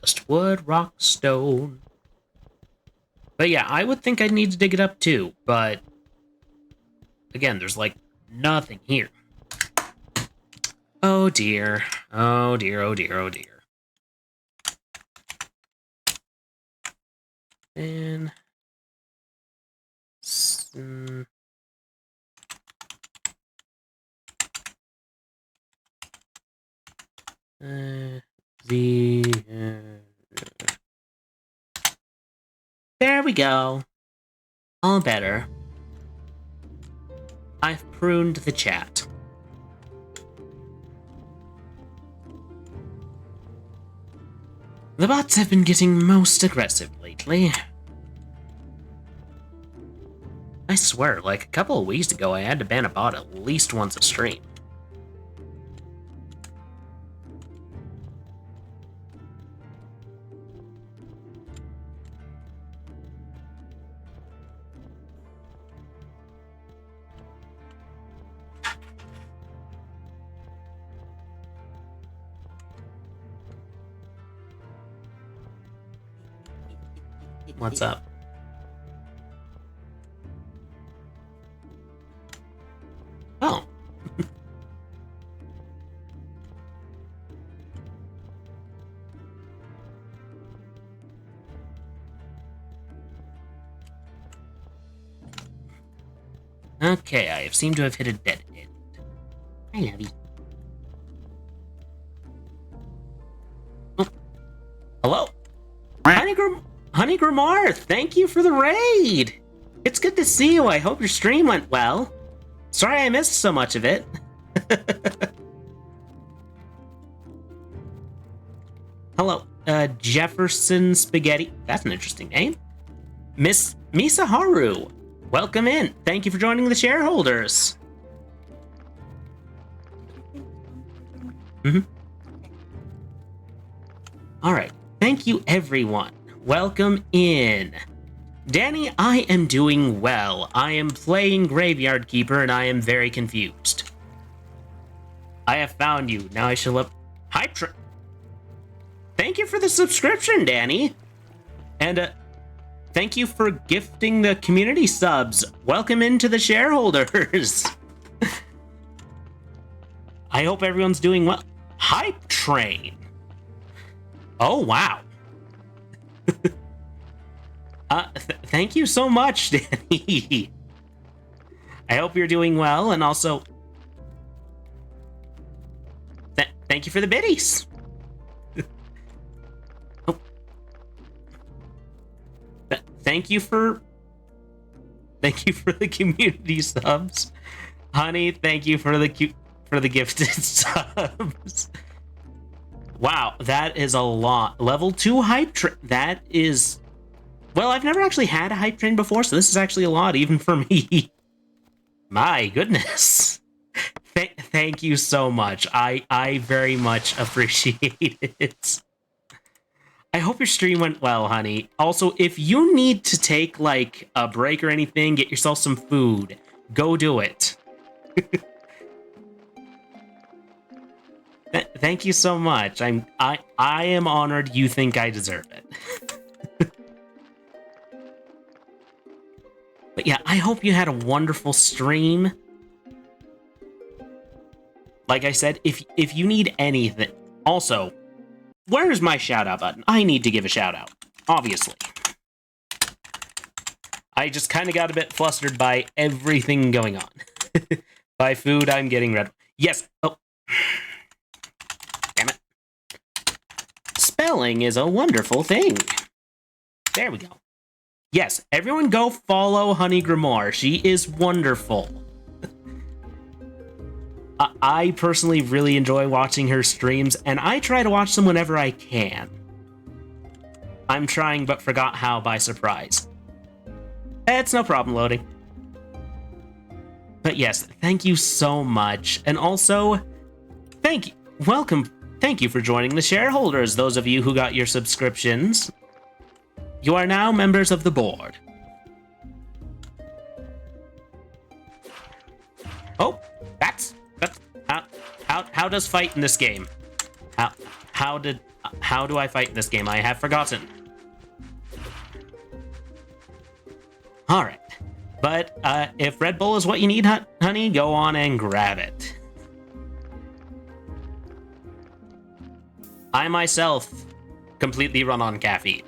Just wood, rock, stone. But yeah, I would think I'd need to dig it up too, but again, there's nothing here. Oh dear. Oh dear, oh dear, oh dear. And there we go. All better. I've pruned the chat. The bots have been getting most aggressive lately. I swear, a couple of weeks ago, I had to ban a bot at least once a stream. What's up? Oh. Okay, I seem to have hit a dead end. I love you. Oh. Hello? Honey Grimar, thank you for the raid! It's good to see you. I hope your stream went well. Sorry I missed so much of it. Hello, Jefferson Spaghetti. That's an interesting name. Miss Misaharu, welcome in. Thank you for joining the shareholders. All right. Thank you, everyone. Welcome in. Danny, I am doing well. I am playing Graveyard Keeper, and I am very confused. I have found you. Now I shall up... Hi, Thank you for the subscription, Danny. And, thank you for gifting the community subs. Welcome into the shareholders. I hope everyone's doing well. Hype Train. Oh, wow. Thank you so much, Danny. I hope you're doing well, and also... thank you for the biddies. Oh. Thank you for the community subs. Honey, thank you for the gifted subs. Wow, that is a lot. Level 2 hype train. That is... Well, I've never actually had a hype train before, so this is actually a lot, even for me. My goodness. Thank you so much. I very much appreciate it. I hope your stream went well, honey. Also, if you need to take, like, a break or anything, get yourself some food. Go do it. Thank you so much. I am honored you think I deserve it. But yeah, I hope you had a wonderful stream. Like I said, if you need anything... Also, where's my shout-out button? I need to give a shout-out, obviously. I just kind of got a bit flustered by everything going on. By food, I'm getting red. Yes. Oh. Damn it. Spelling is a wonderful thing. There we go. Yes, everyone go follow Honey Grimoire. She is wonderful. I personally really enjoy watching her streams, and I try to watch them whenever I can. I'm trying, but forgot how by surprise. It's no problem loading. But yes, thank you so much. And also, thank you for joining the shareholders, those of you who got your subscriptions. You are now members of the board. Oh, that's how does fight in this game? How do I fight in this game? I have forgotten. All right, but if Red Bull is what you need, honey, go on and grab it. I myself completely run on caffeine.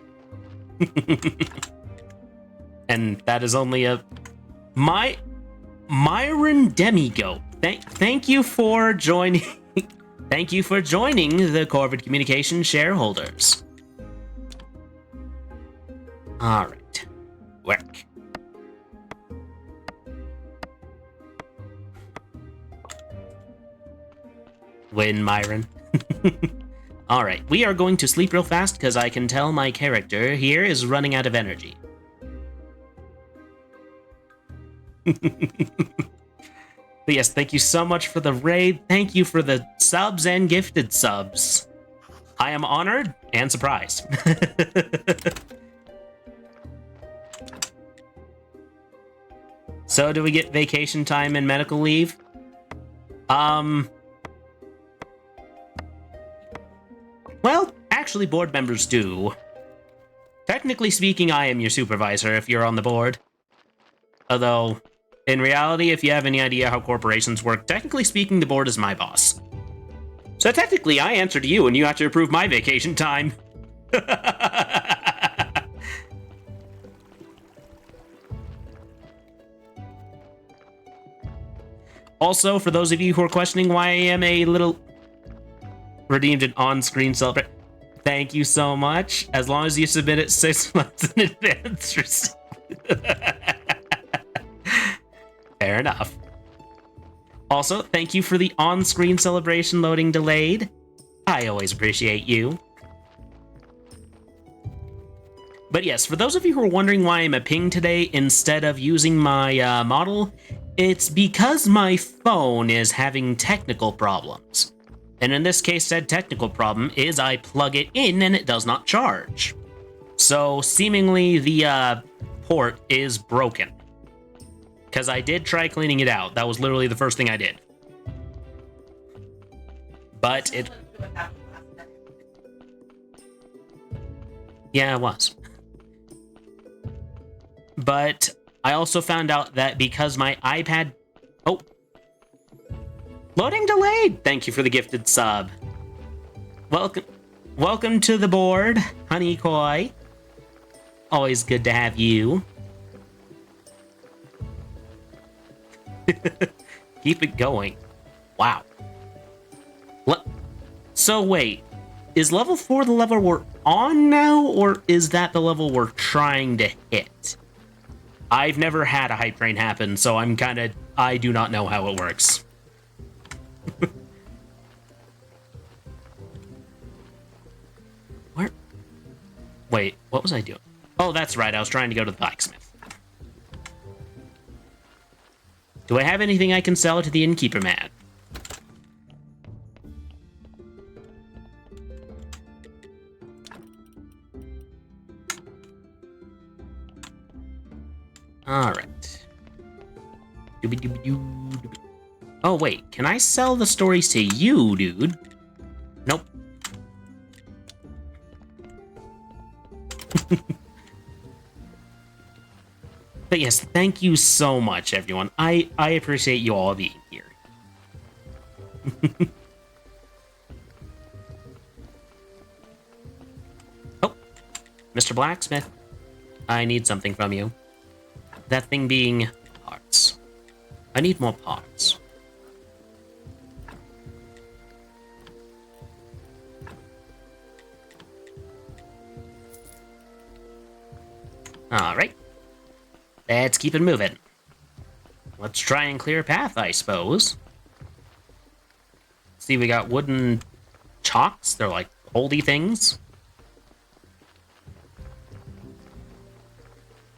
And that is only a... Myron Demigo. Thank you for joining... Thank you for joining the Corvid Communications shareholders. Alright. Work. Win, Myron. Alright, we are going to sleep real fast because I can tell my character here is running out of energy. But yes, thank you so much for the raid. Thank you for the subs and gifted subs. I am honored and surprised. So, do we get vacation time and medical leave? Well, actually, board members do. Technically speaking, I am your supervisor if you're on the board. Although, in reality, if you have any idea how corporations work, technically speaking, the board is my boss. So technically, I answer to you and you have to approve my vacation time. Also, for those of you who are questioning why I am a little... redeemed an on-screen celebrate. Thank you so much. As long as you submit it 6 months in advance. Fair enough. Also, thank you for the on-screen celebration loading delayed. I always appreciate you. But yes, for those of you who are wondering why I'm a ping today instead of using my model, it's because my phone is having technical problems. And in this case, said technical problem is I plug it in and it does not charge. So seemingly the port is broken. Because I did try cleaning it out. That was literally the first thing I did. But it... Yeah, it was. But I also found out that because my iPad... Oh. Loading delayed! Thank you for the gifted sub. Welcome to the board, Honey Koi. Always good to have you. Keep it going. Wow. So wait, is level 4 the level we're on now, or is that the level we're trying to hit? I've never had a hype train happen, so I do not know how it works. Where? Wait, what was I doing? Oh, that's right, I was trying to go to the blacksmith. Do I have anything I can sell to the innkeeper man? Alright. Oh, wait. Can I sell the stories to you, dude? Nope. But yes, thank you so much, everyone. I appreciate you all being here. Oh, Mr. Blacksmith. I need something from you. That thing being parts. I need more parts. Alright. Let's keep it moving. Let's try and clear a path, I suppose. See, we got wooden chalks. They're like holdy things.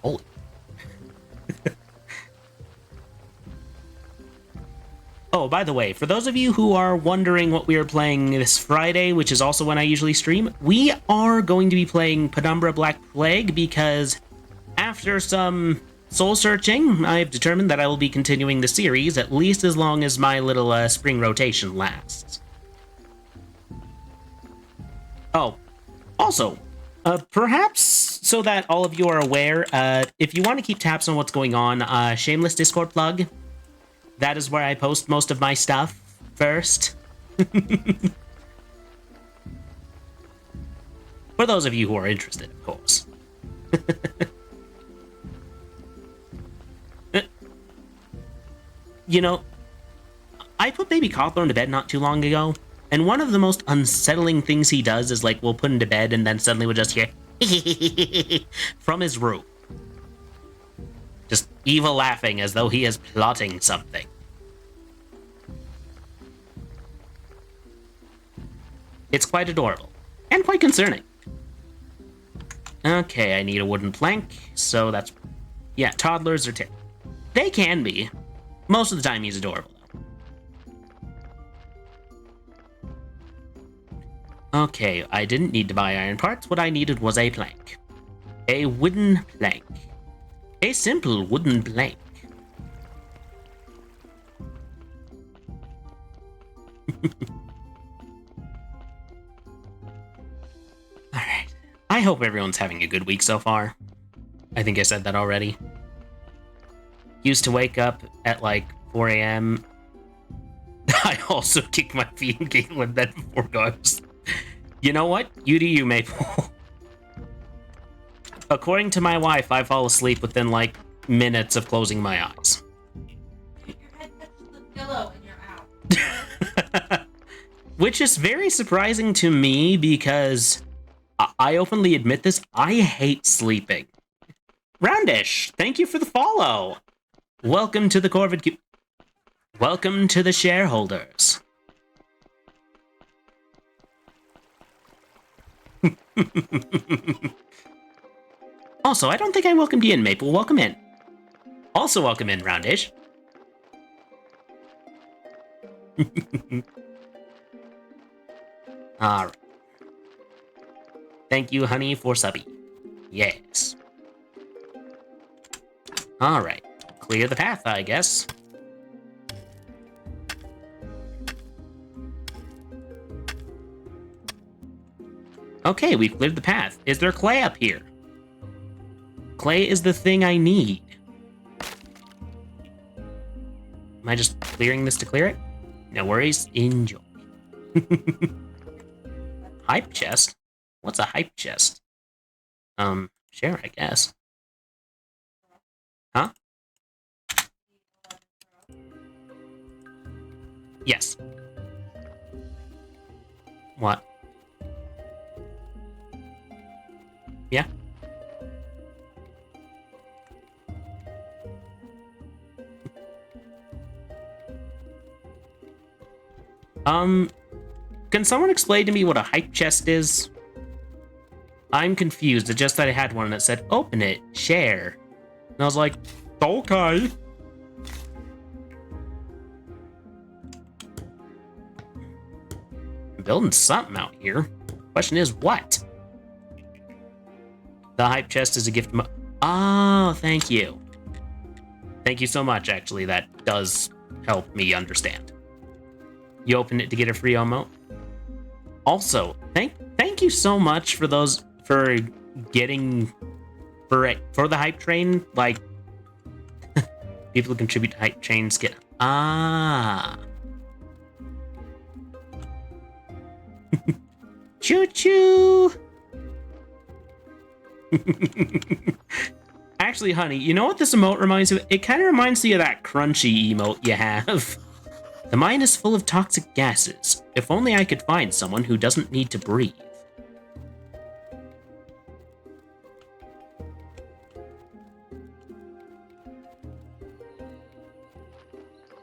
Holy. Oh, by the way, for those of you who are wondering what we are playing this Friday, which is also when I usually stream, we are going to be playing Penumbra Black Plague because after some soul searching, I've determined that I will be continuing the series at least as long as my little spring rotation lasts. Oh, also, perhaps so that all of you are aware, if you want to keep tabs on what's going on, shameless Discord plug. That is where I post most of my stuff first. For those of you who are interested, of course. You know, I put baby Cawthorn to bed not too long ago, and one of the most unsettling things he does is, like, we'll put him to bed and then suddenly we'll just hear from his room. Just evil laughing as though he is plotting something. It's quite adorable. And quite concerning. Okay, I need a wooden plank, so that's... Yeah, toddlers are they can be. Most of the time he's adorable, though. Okay, I didn't need to buy iron parts. What I needed was a plank. A wooden plank. A simple wooden plank. Alright. I hope everyone's having a good week so far. I think I said that already. Used to wake up at like 4 a.m. I also kicked my feet and get in bed before goes. You know what? You do you, Maple. According to my wife, I fall asleep within like minutes of closing my eyes. Your head touches the pillow and you're out. Which is very surprising to me because I openly admit this, I hate sleeping. Roundish, thank you for the follow. Welcome to the Corvid. Welcome to the shareholders. Also, I don't think I welcomed you in, Maple. Welcome in. Also welcome in, Roundish. Alright. Thank you, honey, for subbing. Yes. Alright. Clear the path, I guess. Okay, we've cleared the path. Is there clay up here? Clay is the thing I need. Am I just clearing this to clear it? No worries. Enjoy. Hype chest? What's a hype chest? Sure, I guess. Huh? Yes. What? Yeah? Can someone explain to me what a hype chest is? I'm confused. It's just that I had one that said, open it, share. And I was like, okay. I'm building something out here. Question is, what? The hype chest is a gift. Oh, thank you. Thank you so much, actually. That does help me understand. You opened it to get a free emote? Also, thank you so much for those for getting for the hype train. Like people who contribute to hype trains get choo choo. Actually, honey, you know what this emote reminds you of? It kind of reminds me of that crunchy emote you have. The mine is full of toxic gases. If only I could find someone who doesn't need to breathe.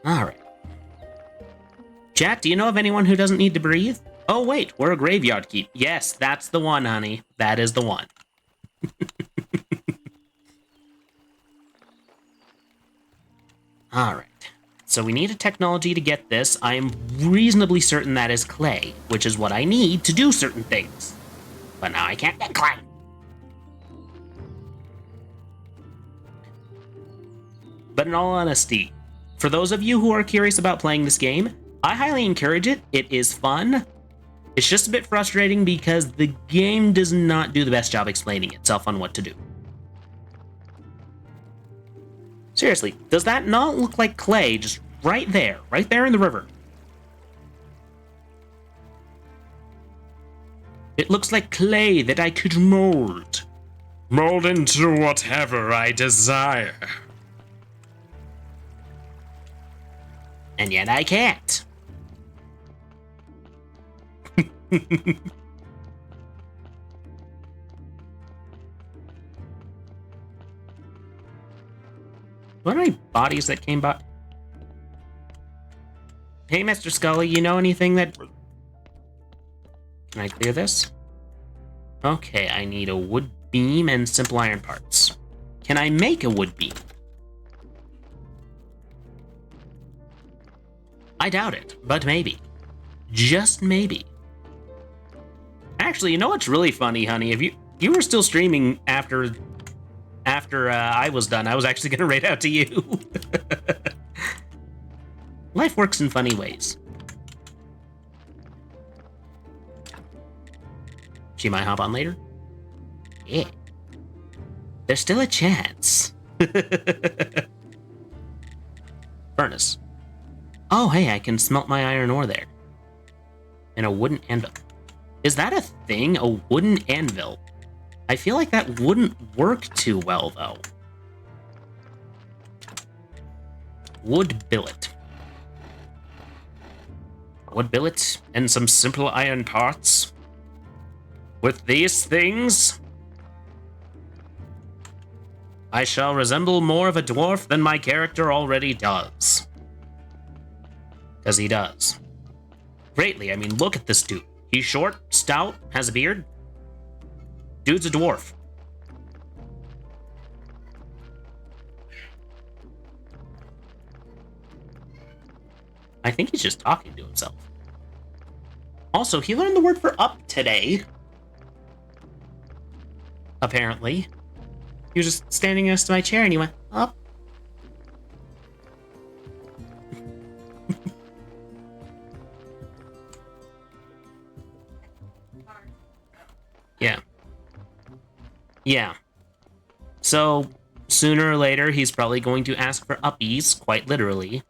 Alright. Chat, do you know of anyone who doesn't need to breathe? Oh wait, we're a graveyard keep. Yes, that's the one, honey. That is the one. Alright. So we need a technology to get this. I am reasonably certain that is clay, which is what I need to do certain things. But now I can't get clay. But in all honesty, for those of you who are curious about playing this game, I highly encourage it. It is fun. It's just a bit frustrating because the game does not do the best job explaining itself on what to do. Seriously, does that not look like clay just right there in the river? It looks like clay that I could mold. Mold into whatever I desire. And yet I can't. What are my bodies that came by? Hey, Mr. Scully, you know anything that... Can I clear this? Okay, I need a wood beam and simple iron parts. Can I make a wood beam? I doubt it, but maybe. Just maybe. Actually, you know what's really funny, honey? If you were still streaming after I was done, I was actually going to raid out to you. Life works in funny ways. She might hop on later. Yeah. There's still a chance. Furnace. Oh, hey, I can smelt my iron ore there. And a wooden anvil. Is that a thing? A wooden anvil? I feel like that wouldn't work too well, though. Wood billet. Wood billet and some simple iron parts. With these things, I shall resemble more of a dwarf than my character already does. Because he does. Greatly, I mean, look at this dude. He's short, stout, has a beard. Dude's a dwarf. I think he's just talking to himself. Also, he learned the word for up today. Apparently. He was just standing next to my chair and he went, up. Yeah. Yeah. So, sooner or later, he's probably going to ask for uppies, quite literally.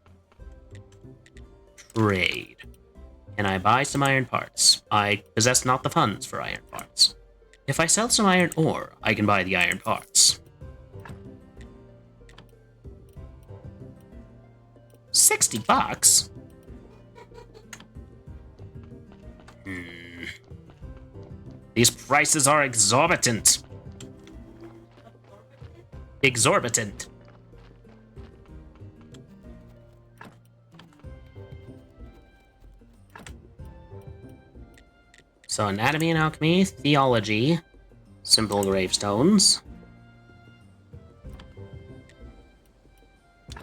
Trade. Can I buy some iron parts? I possess not the funds for iron parts. If I sell some iron ore, I can buy the iron parts. 60 bucks? These prices are exorbitant. Exorbitant. So anatomy and alchemy, theology, simple gravestones.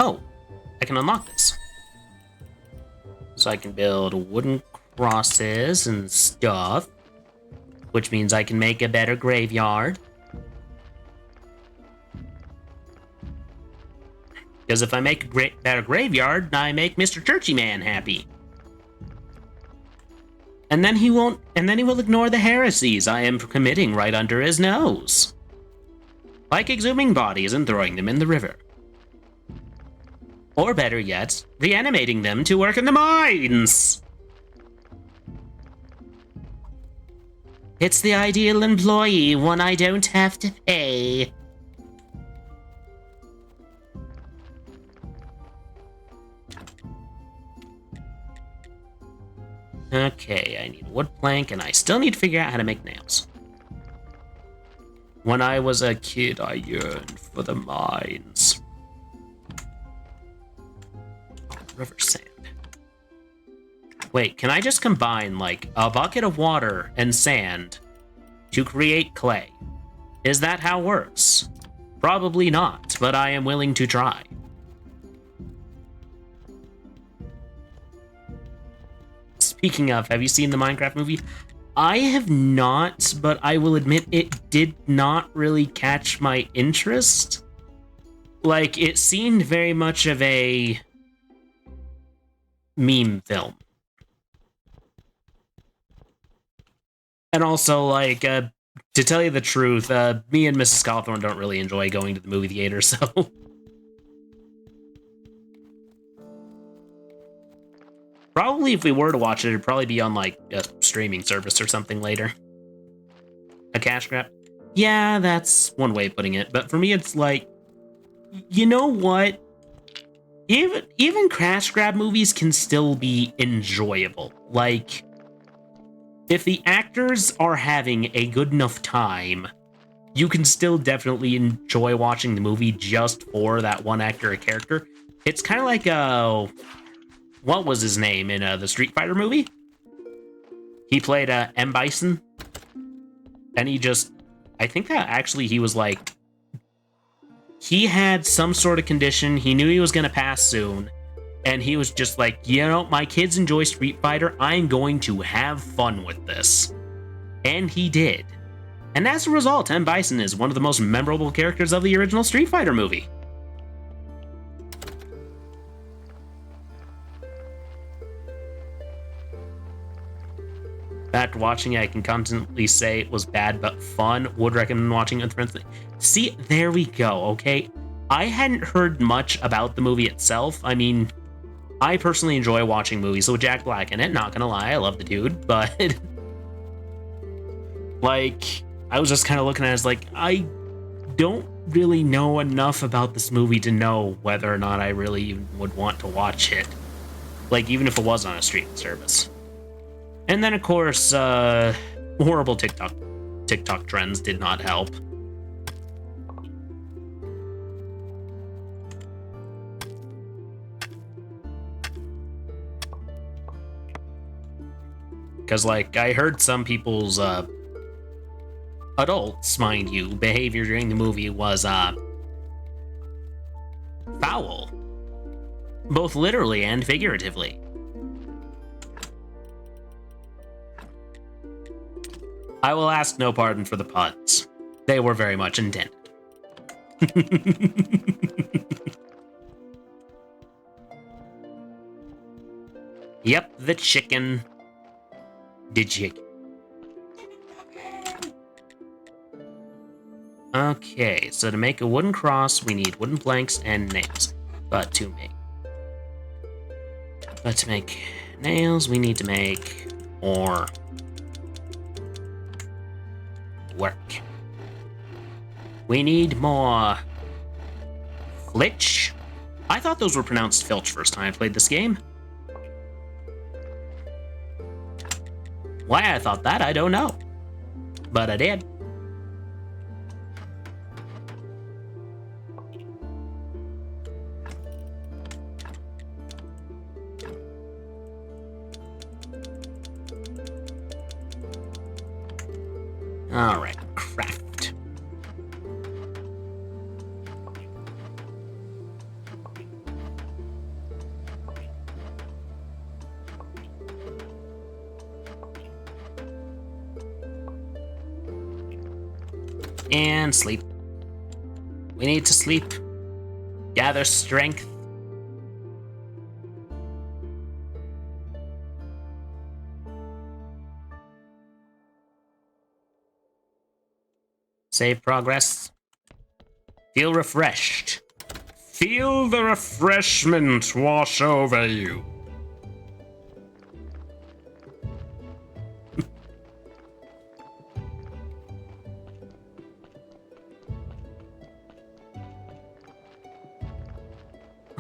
Oh, I can unlock this. So I can build wooden crosses and stuff, which means I can make a better graveyard. Because if I make a better graveyard, I make Mr. Churchy Man happy. And then he will ignore the heresies I am committing right under his nose. Like exhuming bodies and throwing them in the river. Or better yet, reanimating them to work in the mines! It's the ideal employee, one I don't have to pay. Okay, I need a wood plank, and I still need to figure out how to make nails. When I was a kid, I yearned for the mines. River sand. Wait, can I just combine, like, a bucket of water and sand to create clay? Is that how it works? Probably not, but I am willing to try. Speaking of, have you seen the Minecraft movie? I have not, but I will admit it did not really catch my interest. Like, it seemed very much of a meme film. And also, like, to tell you the truth, me and Mrs. Cawthorn don't really enjoy going to the movie theater, so... Probably if we were to watch it, it'd probably be on, like, a streaming service or something later. A cash grab? Yeah, that's one way of putting it. But for me, it's like, you know what? Even cash grab movies can still be enjoyable. Like, if the actors are having a good enough time, you can still definitely enjoy watching the movie just for that one actor or character. It's kind of like what was his name in the Street Fighter movie? He played M. Bison. And I think that actually he was like, he had some sort of condition. He knew he was going to pass soon. And he was just like, you know, my kids enjoy Street Fighter. I'm going to have fun with this. And he did. And as a result, M. Bison is one of the most memorable characters of the original Street Fighter movie. After watching it, I can confidently say it was bad but fun. Would recommend watching it with friends. See, there we go, okay? I hadn't heard much about the movie itself. I mean, I personally enjoy watching movies with Jack Black in it, not gonna lie, I love the dude, but... like, I was just kind of looking at it as like, I don't really know enough about this movie to know whether or not I really would want to watch it. Like, even if it was on a streaming service. And then, of course, horrible TikTok trends did not help. Because, like, I heard some people's, adults, mind you, behavior during the movie was, foul. Both literally and figuratively. I will ask no pardon for the puns. They were very much intended. Yep, the chicken. The chicken. Okay, so to make a wooden cross, we need wooden planks and nails. But to make nails, we need to make more work. We need more flitch. I thought those were pronounced filch first time I played this game. Why I thought that, I don't know. But I did. Alright, craft. And sleep. We need to sleep. Gather strength. Save progress. Feel refreshed. Feel the refreshment wash over you.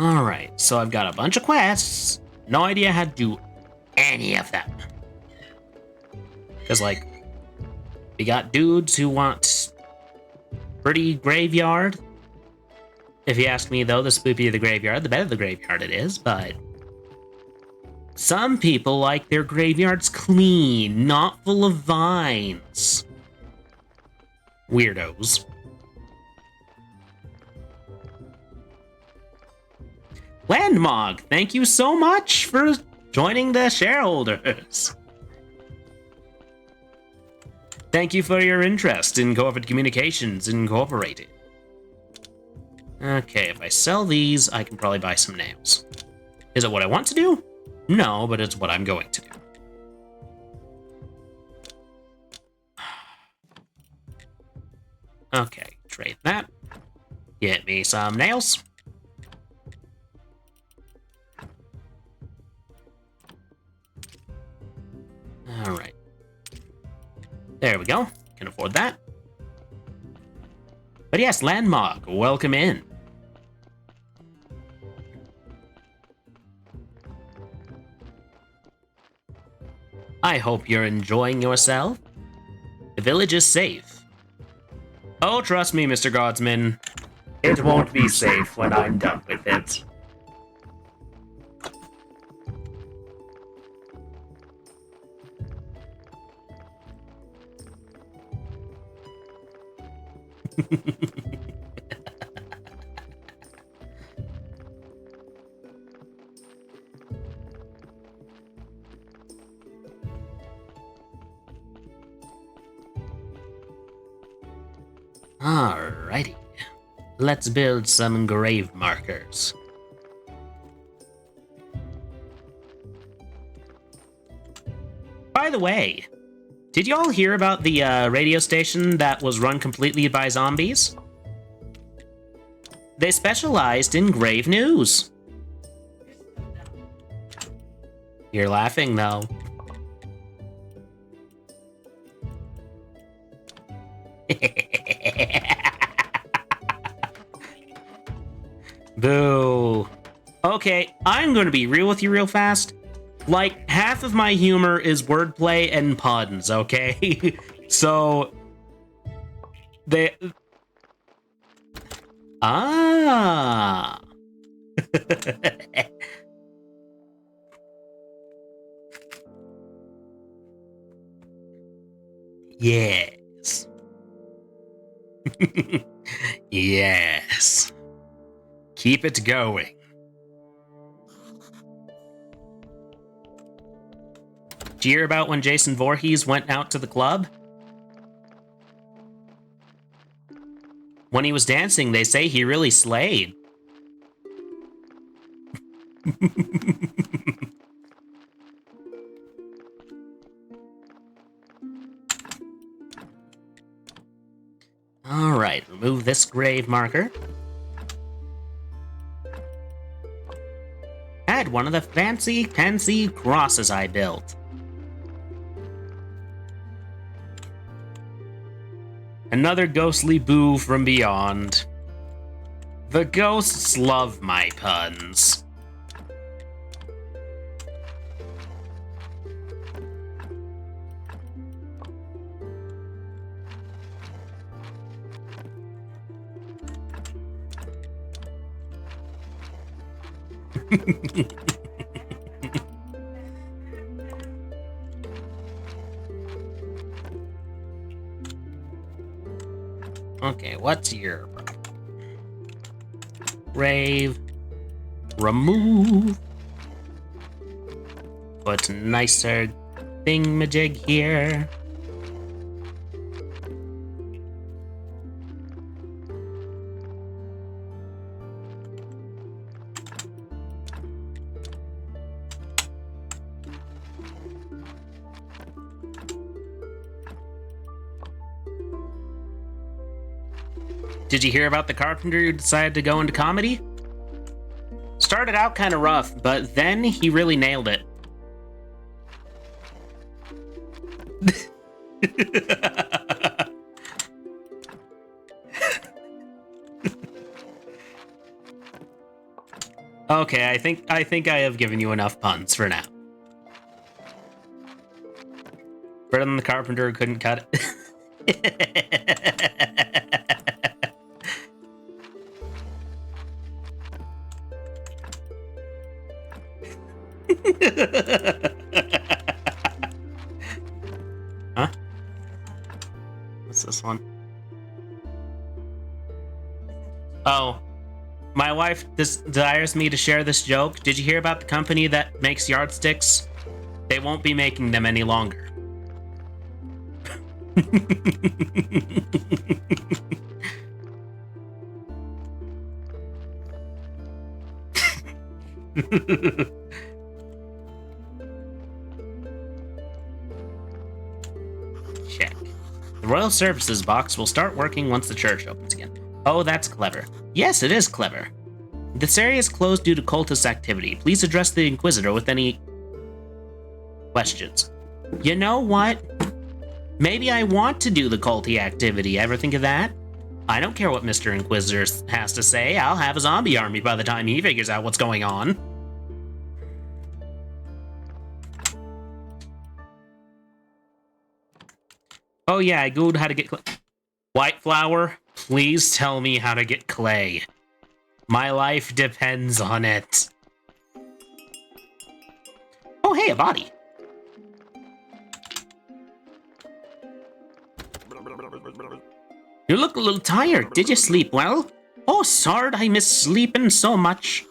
Alright, so I've got a bunch of quests. No idea how to do any of them. Because, like, we got dudes who want pretty graveyard. If you ask me, though, the spookier the graveyard, the better the graveyard it is, but some people like their graveyards clean, not full of vines. Weirdos. Landmog, thank you so much for joining the shareholders. Thank you for your interest in Corvid Communications Incorporated. Okay, if I sell these, I can probably buy some nails. Is it what I want to do? No, but it's what I'm going to do. Okay, trade that. Get me some nails. Alright. There we go. Can afford that. But yes, Landmog, welcome in. I hope you're enjoying yourself. The village is safe. Oh, trust me, Mr. Godsman. It won't be safe when I'm done with it. Alrighty. Let's build some grave markers. By the way, did y'all hear about the radio station that was run completely by zombies? They specialized in grave news. You're laughing, though. Boo. Okay, I'm gonna be real with you real fast. Like, half of my humor is wordplay and puns, okay? So... they... Ah! Yes. Yes. Keep it going. Did you hear about when Jason Voorhees went out to the club? When he was dancing, they say he really slayed. Alright, remove this grave marker. Add one of the fancy crosses I built. Another ghostly boo from beyond. The ghosts love my puns. Okay, what's your problem? Grave. Remove. Put nicer thingamajig here. Did you hear about the carpenter who decided to go into comedy? Started out kind of rough, but then he really nailed it. Okay, I think I have given you enough puns for now. Better than the carpenter who couldn't cut it. Huh? What's this one? Oh. My wife desires me to share this joke. Did you hear about the company that makes yardsticks? They won't be making them any longer. Check. The Royal Services box will start working once the church opens again. Oh, that's clever. Yes, it is clever. This area is closed due to cultist activity. Please address the Inquisitor with any questions. You know what? Maybe I want to do the culty activity. Ever think of that? I don't care what Mr. Inquisitor has to say. I'll have a zombie army by the time he figures out what's going on. Oh yeah, I googled how to get white flour. Please tell me how to get clay. My life depends on it. Oh hey, a body. You look a little tired. Did you sleep well? Oh, Sard, I miss sleeping so much.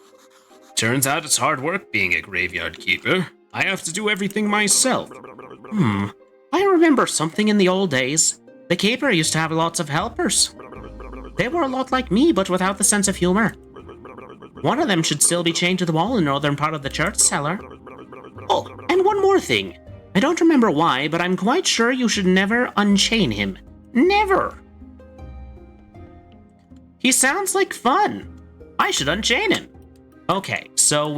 Turns out it's hard work being a graveyard keeper. I have to do everything myself. I remember something in the old days. The keeper used to have lots of helpers. They were a lot like me, but without the sense of humor. One of them should still be chained to the wall in the northern part of the church cellar. Oh, and one more thing. I don't remember why, but I'm quite sure you should never unchain him. Never! He sounds like fun. I should unchain him. Okay, so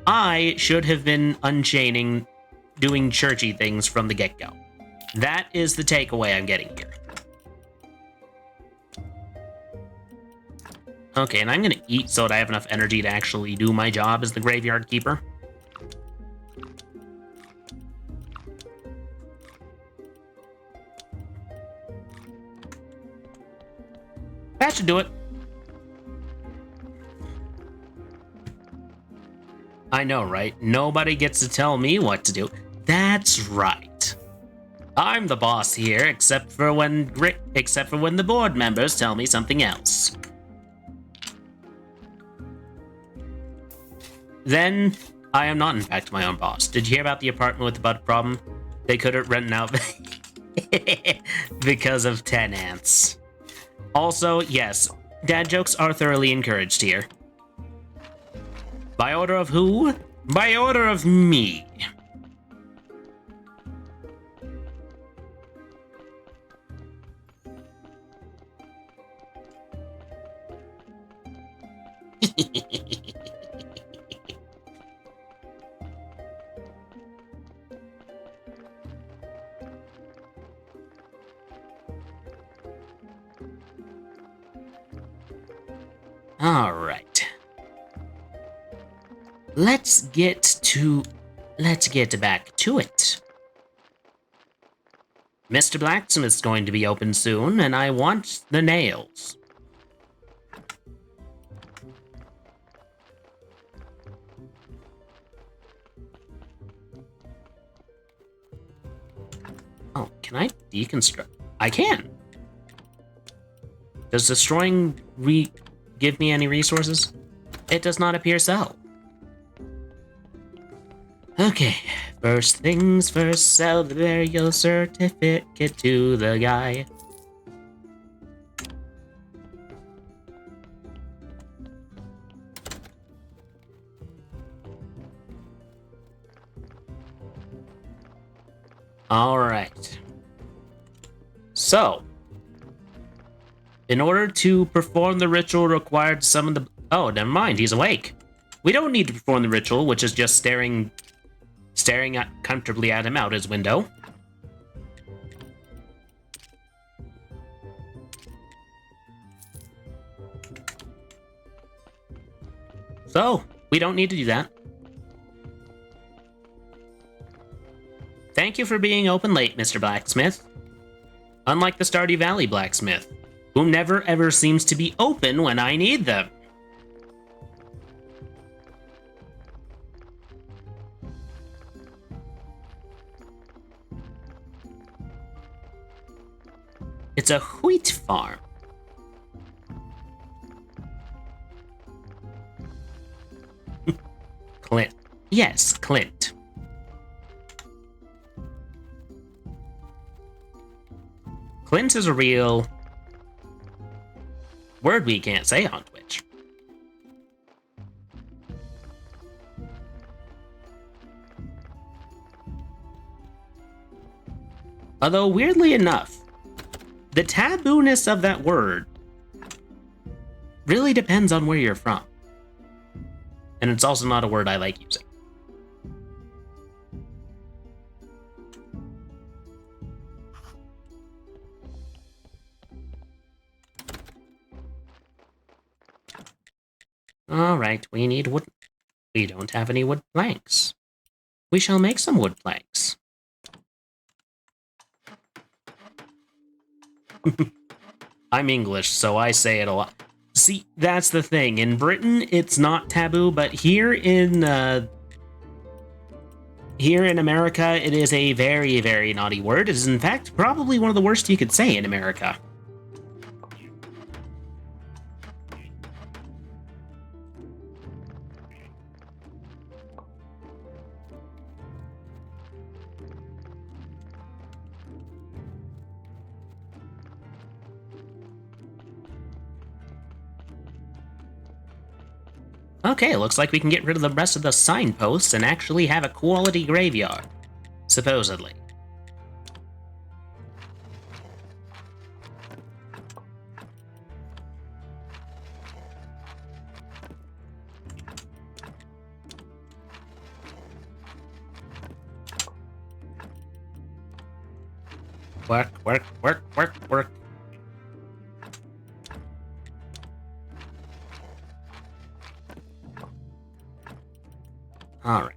I should have been unchaining, doing churchy things from the get-go. That is the takeaway I'm getting here. Okay, and I'm gonna eat so that I have enough energy to actually do my job as the graveyard keeper. That should do it. I know, right? Nobody gets to tell me what to do. That's right. I'm the boss here, except for when the board members tell me something else. Then, I am not in fact my own boss. Did you hear about the apartment with the bud problem? They couldn't rent out because of tenants. Also, yes, dad jokes are thoroughly encouraged here. By order of who? By order of me. All right. Let's get back to it. Mr. Blacksmith's going to be open soon, and I want the nails. Oh, can I deconstruct? I can. Does destroying give me any resources? It does not appear so. Okay, first things first, sell the burial certificate to the guy. All right. So, In order to perform the ritual required to summon the... Oh, never mind, he's awake. We don't need to perform the ritual, which is just staring comfortably at him out his window. So, we don't need to do that. Thank you for being open late, Mr. Blacksmith. Unlike the Stardew Valley blacksmith, who never ever seems to be open when I need them. It's a wheat farm. Clint. Yes, Clint. Clint is a real word we can't say on Twitch. Although, weirdly enough, the tabooness of that word really depends on where you're from. And it's also not a word I like using. Alright, we need wood. We don't have any wood planks. We shall make some wood planks. I'm English, so I say it a lot. See, that's the thing. In Britain, it's not taboo, but here in America, it is a very, very naughty word. It is, in fact, probably one of the worst you could say in America. Okay, looks like we can get rid of the rest of the signposts and actually have a quality graveyard. Supposedly. Work, work, work, work, work. All right.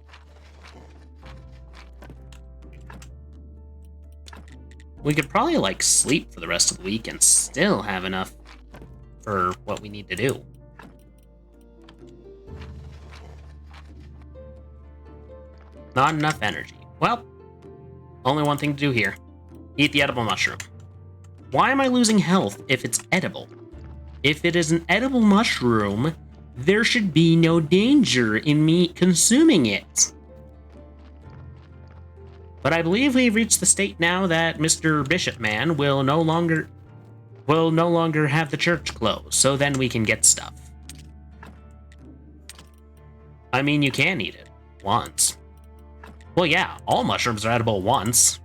We could probably, like, sleep for the rest of the week and still have enough for what we need to do. Not enough energy. Well, only one thing to do here. Eat the edible mushroom. Why am I losing health if it's edible? If it is an edible mushroom, there should be no danger in me consuming it. But I believe we've reached the state now that Mr. Bishop Man will no longer have the church closed, so then we can get stuff. I mean, you can eat it once. Well, yeah, all mushrooms are edible once.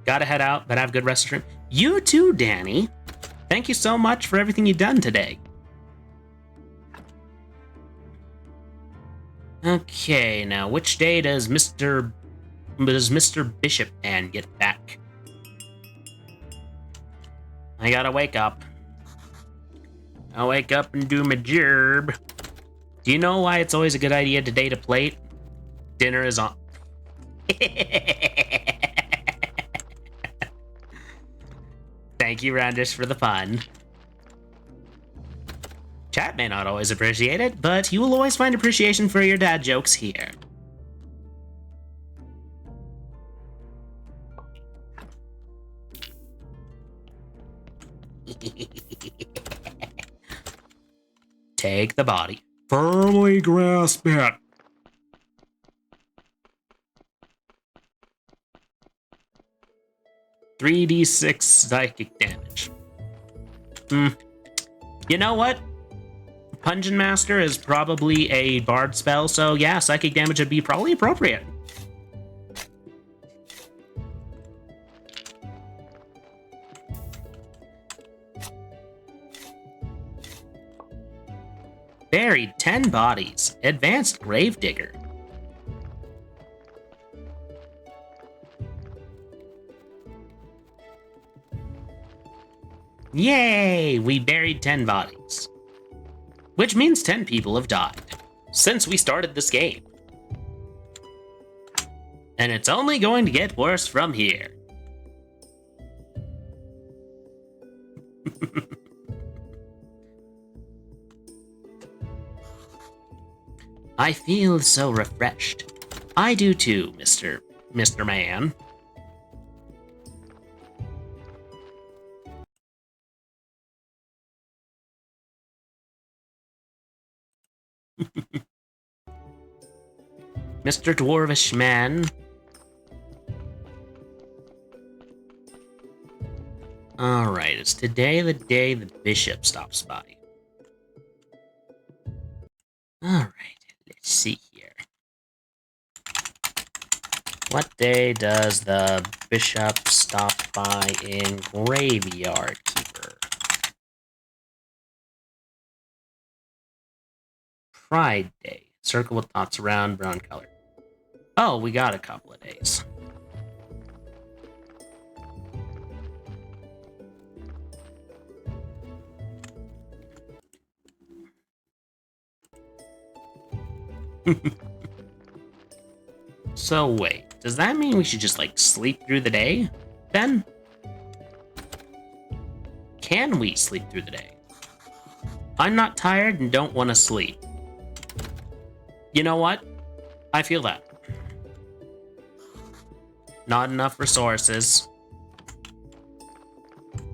Gotta head out, but have good rest stream. You too, Danny. Thank you so much for everything you've done today. Okay, now which day does Mr. Bishop Man get back? I gotta wake up. I'll wake up and do my job. Do you know why it's always a good idea to date a plate? Dinner is on. Thank you, Randish, for the fun. Chat may not always appreciate it, but you will always find appreciation for your dad jokes here. Take the body. Firmly grasp it. $3d6 psychic damage. You know what? Pungent Master is probably a bard spell, so yeah, psychic damage would be probably appropriate. Buried 10 bodies. Advanced gravedigger. Yay! We buried 10 bodies. Which means 10 people have died since we started this game. And it's only going to get worse from here. I feel so refreshed. I do too, Mr. Man. Mr. Dwarvish Man. Alright, is today the day the bishop stops by? Alright, let's see here. What day does the bishop stop by in Graveyard Keeper? Pride Day. Circle with dots around, brown color. Oh, we got a couple of days. So wait, does that mean we should just like sleep through the day then? Can we sleep through the day? I'm not tired and don't want to sleep. You know what? I feel that. Not enough resources.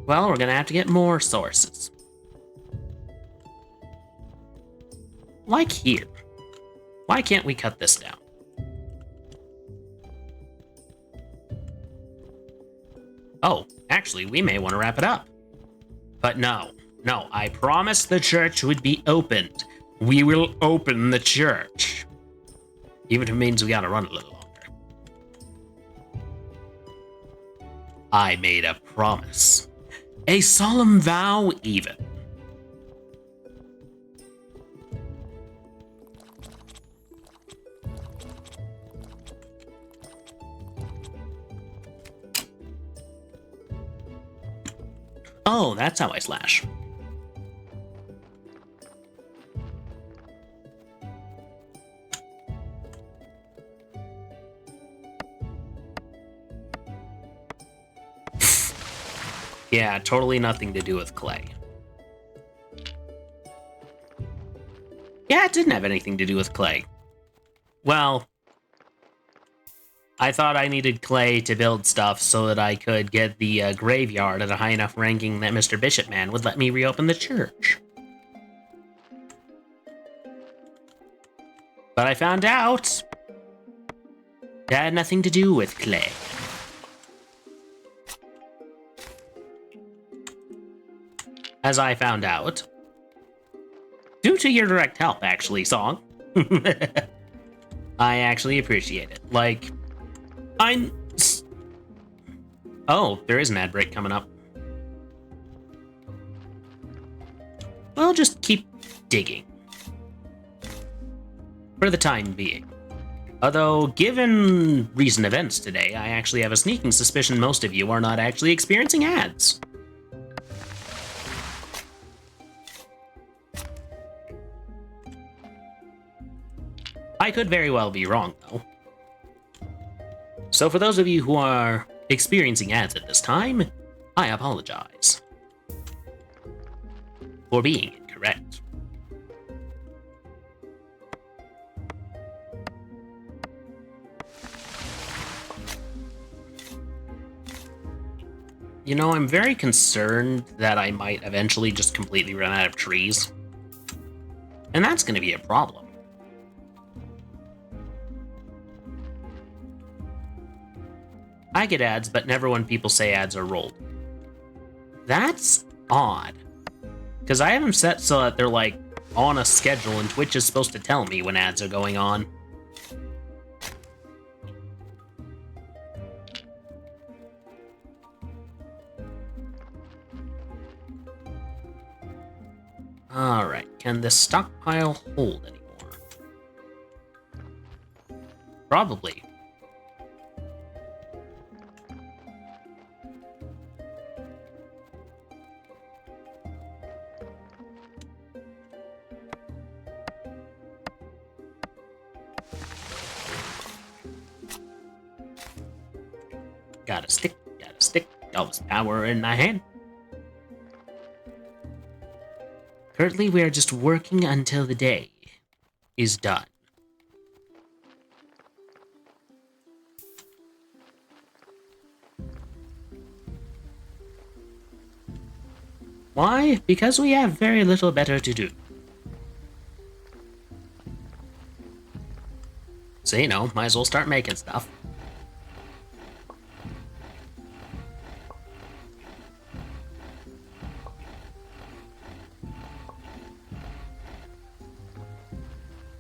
Well, we're gonna have to get more sources. Like here. Why can't we cut this down? Oh, actually, we may want to wrap it up. But no, I promised the church would be opened. We will open the church. Even if it means we gotta run a little longer. I made a promise. A solemn vow, even. Oh, that's how I slash. Yeah, totally nothing to do with clay. Yeah, it didn't have anything to do with clay. Well, I thought I needed clay to build stuff so that I could get the graveyard at a high enough ranking that Mr. Bishop Man would let me reopen the church. But I found out that had nothing to do with clay. As I found out, due to your direct help, actually, Song. I actually appreciate it. Like, Oh, there is an ad break coming up. Well, just keep digging. For the time being. Although, given recent events today, I actually have a sneaking suspicion most of you are not actually experiencing ads. I could very well be wrong, though. So for those of you who are experiencing ads at this time, I apologize for being incorrect. You know, I'm very concerned that I might eventually just completely run out of trees. And that's going to be a problem. I get ads, but never when people say ads are rolled. That's odd. Because I have them set so that they're, like, on a schedule, and Twitch is supposed to tell me when ads are going on. Alright, can this stockpile hold anymore? Probably. Got a stick, always power in my hand. Currently, we are just working until the day is done. Why? Because we have very little better to do. So, you know, might as well start making stuff.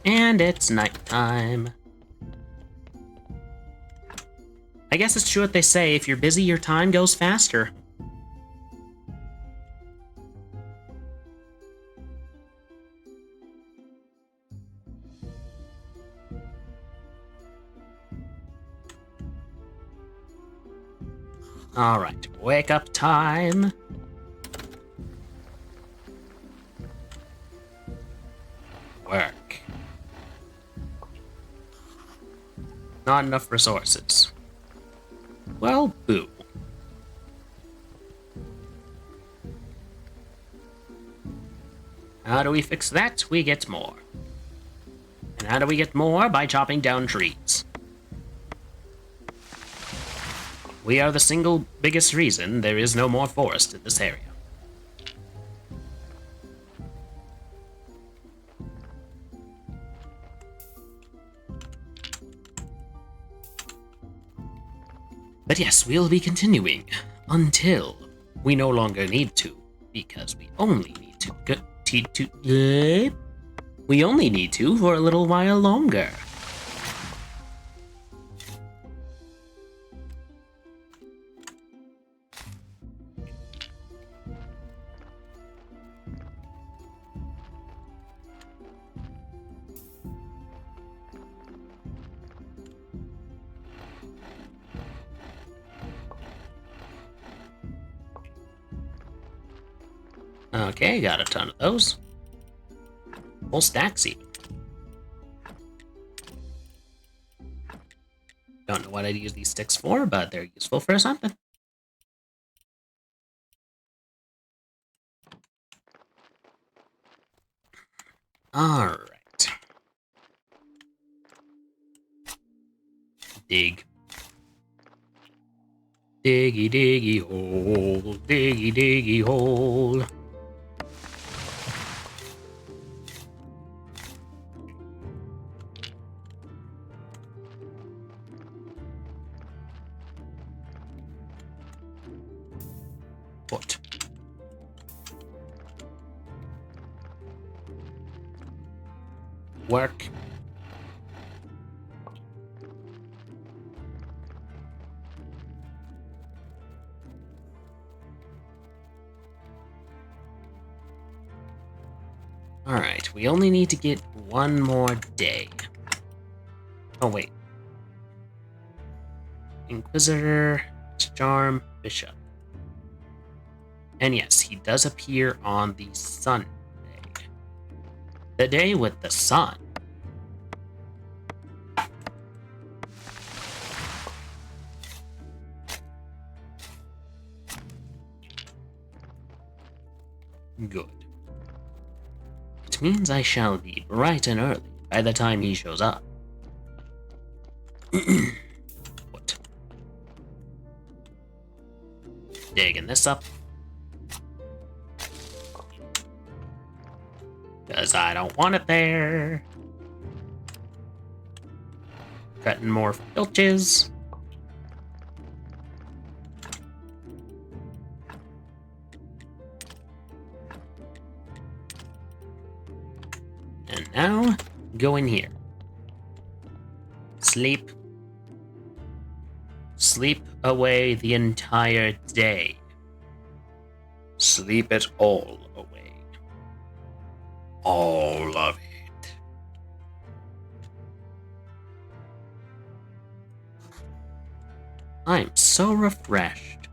And it's nighttime. I guess it's true what they say, if you're busy, your time goes faster. Alright, wake up time. Work. Not enough resources. Well, boo. How do we fix that? We get more. And how do we get more? By chopping down trees. We are the single biggest reason there is no more forest in this area. But yes, we'll be continuing until we no longer need to, because we only need to we only need to for a little while longer. Okay, got a ton of those. Whole stacks even. Don't know what I'd use these sticks for, but they're useful for something. Alright. Dig. Diggy diggy hole, diggy diggy hole. What? Work. Alright, we only need to get one more day. Oh, wait. Inquisitor, Charm, Bishop. And yes, he does appear on the Sunday. The day with the sun. Good. It means I shall be bright and early by the time he shows up. What? Digging this up. Because I don't want it there. Cutting more filches. And now, go in here. Sleep. Sleep away the entire day. Sleep it all away. All of it. I'm so refreshed.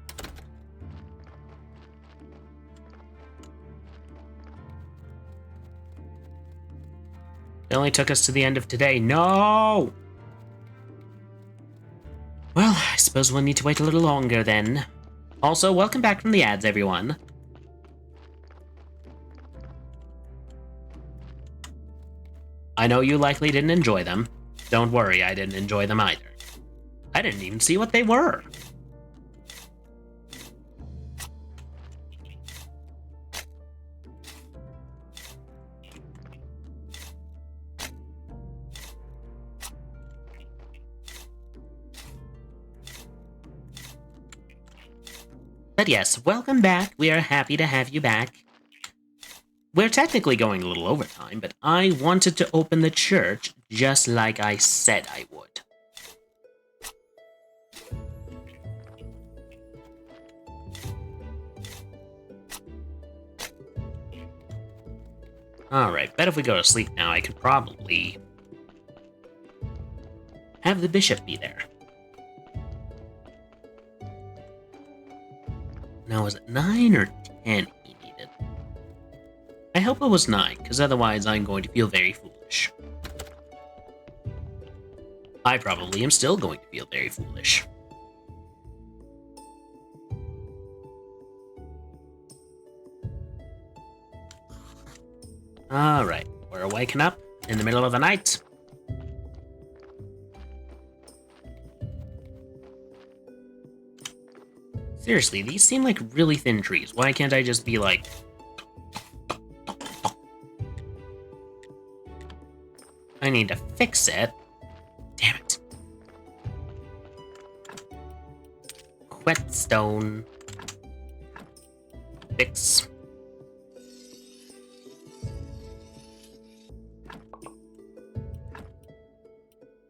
It only took us to the end of today. No! Well, I suppose we'll need to wait a little longer then. Also, welcome back from the ads, everyone. I know you likely didn't enjoy them. Don't worry, I didn't enjoy them either. I didn't even see what they were. But yes, welcome back. We are happy to have you back. We're technically going a little overtime, but I wanted to open the church just like I said I would. Alright, bet if we go to sleep now, I could probably have the bishop be there. Now, was it 9 or 10 he needed? I hope it was 9, because otherwise I'm going to feel very foolish. I probably am still going to feel very foolish. Alright, we're waking up in the middle of the night. Seriously, these seem like really thin trees. Why can't I just be like... I need to fix it. Damn it. Whetstone. Fix.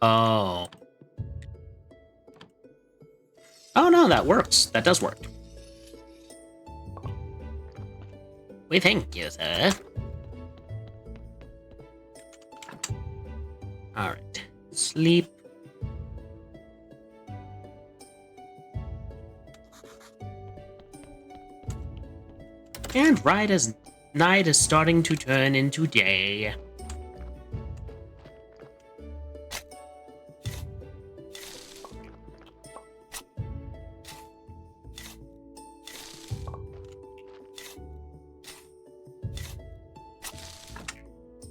Oh. Oh no, that works. That does work. We thank you, sir. Alright. Sleep. And right as night is starting to turn into day.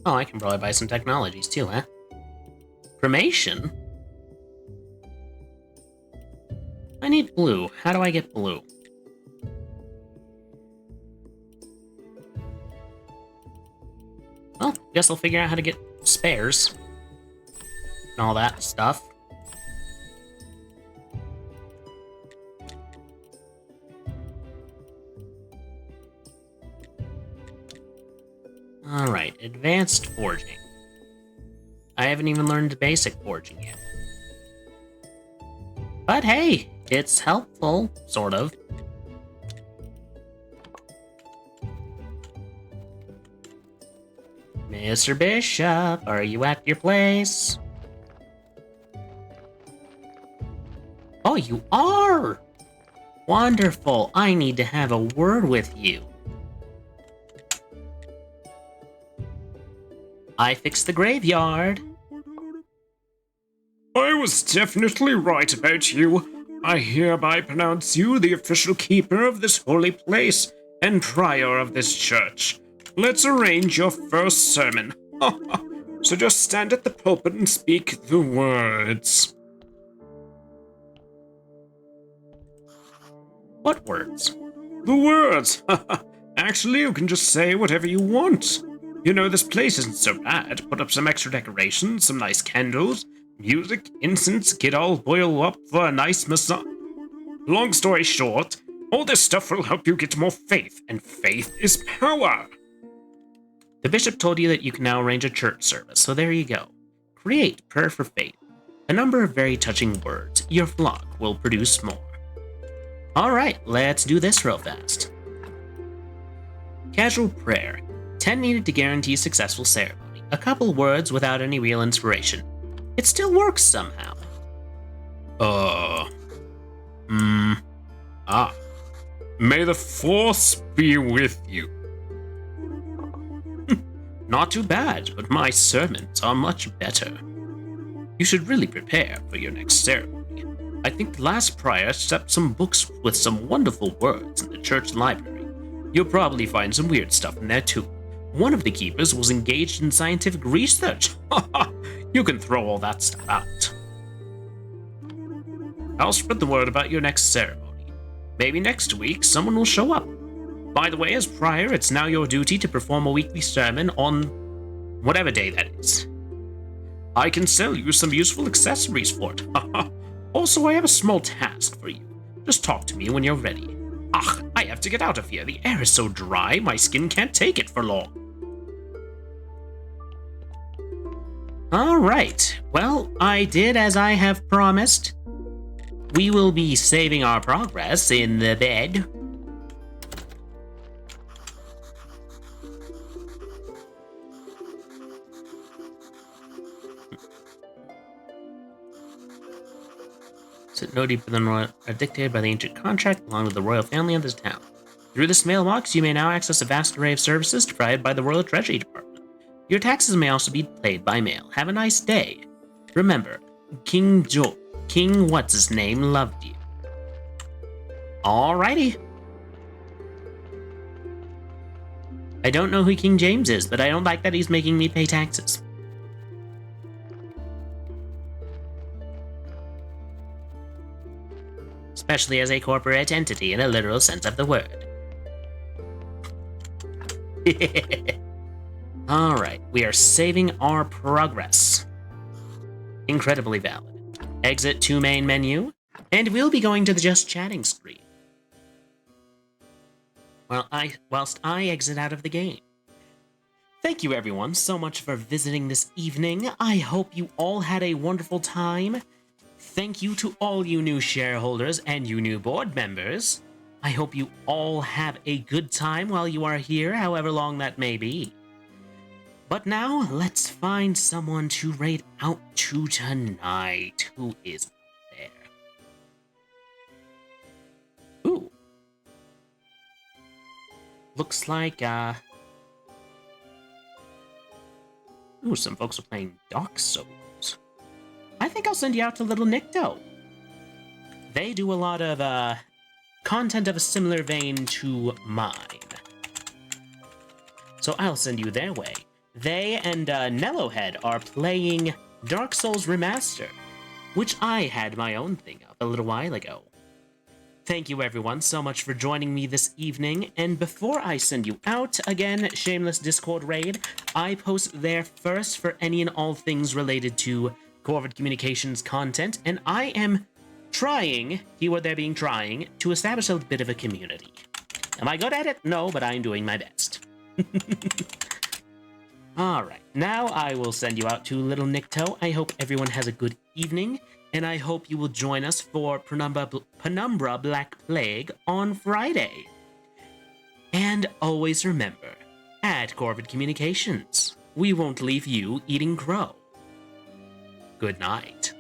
Oh, I can probably buy some technologies too, huh? Cremation? I need blue. How do I get blue? Well, guess I'll figure out how to get spares. And all that stuff. Alright, advanced forging. I haven't even learned basic forging yet. But hey, it's helpful, sort of. Mr. Bishop, are you at your place? Oh, you are! Wonderful, I need to have a word with you. I fixed the graveyard. I was definitely right about you. I hereby pronounce you the official keeper of this holy place and prior of this church. Let's arrange your first sermon. So just stand at the pulpit and speak the words. What words? The words! Actually, you can just say whatever you want. You know, this place isn't so bad. Put up some extra decorations, some nice candles, music, incense, get all boiled up for a nice massage. Long story short, all this stuff will help you get more faith, and faith is power. The bishop told you that you can now arrange a church service, so there you go. Create prayer for faith. A number of very touching words. Your flock will produce more. Alright, let's do this real fast. Casual prayer. 10 needed to guarantee successful ceremony. A couple words without any real inspiration. It still works somehow. May the Force be with you. Not too bad, but my sermons are much better. You should really prepare for your next ceremony. I think the last prior stepped some books with some wonderful words in the church library. You'll probably find some weird stuff in there too. One of the keepers was engaged in scientific research. You can throw all that stuff out. I'll spread the word about your next ceremony. Maybe next week someone will show up. By the way, as prior, it's now your duty to perform a weekly sermon on whatever day that is. I can sell you some useful accessories for it. Also, I have a small task for you. Just talk to me when you're ready. I have to get out of here. The air is so dry, my skin can't take it for long. Alright, well, I did as I have promised. We will be saving our progress in the bed. Sit no deeper than are dictated by the ancient contract belonging to the royal family of this town. Through this mailbox, you may now access a vast array of services provided by the Royal Treasury Department. Your taxes may also be paid by mail. Have a nice day. Remember, King What's-His-Name loved you. Alrighty. I don't know who King James is, but I don't like that he's making me pay taxes. Especially as a corporate entity in a literal sense of the word. Alright, we are saving our progress. Incredibly valid. Exit to main menu, and we'll be going to the just chatting screen. Whilst I exit out of the game. Thank you everyone so much for visiting this evening. I hope you all had a wonderful time. Thank you to all you new shareholders and you new board members. I hope you all have a good time while you are here, however long that may be. But now, let's find someone to raid out to tonight. Who is there? Ooh. Looks like, ooh, some folks are playing Dark Souls. I think I'll send you out to Little Nikto. They do a lot of, content of a similar vein to mine. So I'll send you their way. They and, Nellohead are playing Dark Souls Remastered, which I had my own thing up a little while ago. Thank you everyone so much for joining me this evening, and before I send you out, again, shameless Discord raid, I post there first for any and all things related to Corvid Communications content, and I am trying, keyword there being trying, to establish a bit of a community. Am I good at it? No, but I'm doing my best. Alright, now I will send you out to Little Nikto. I hope everyone has a good evening, and I hope you will join us for Penumbra Black Plague on Friday. And always remember, at Corvid Communications, we won't leave you eating crow. Good night.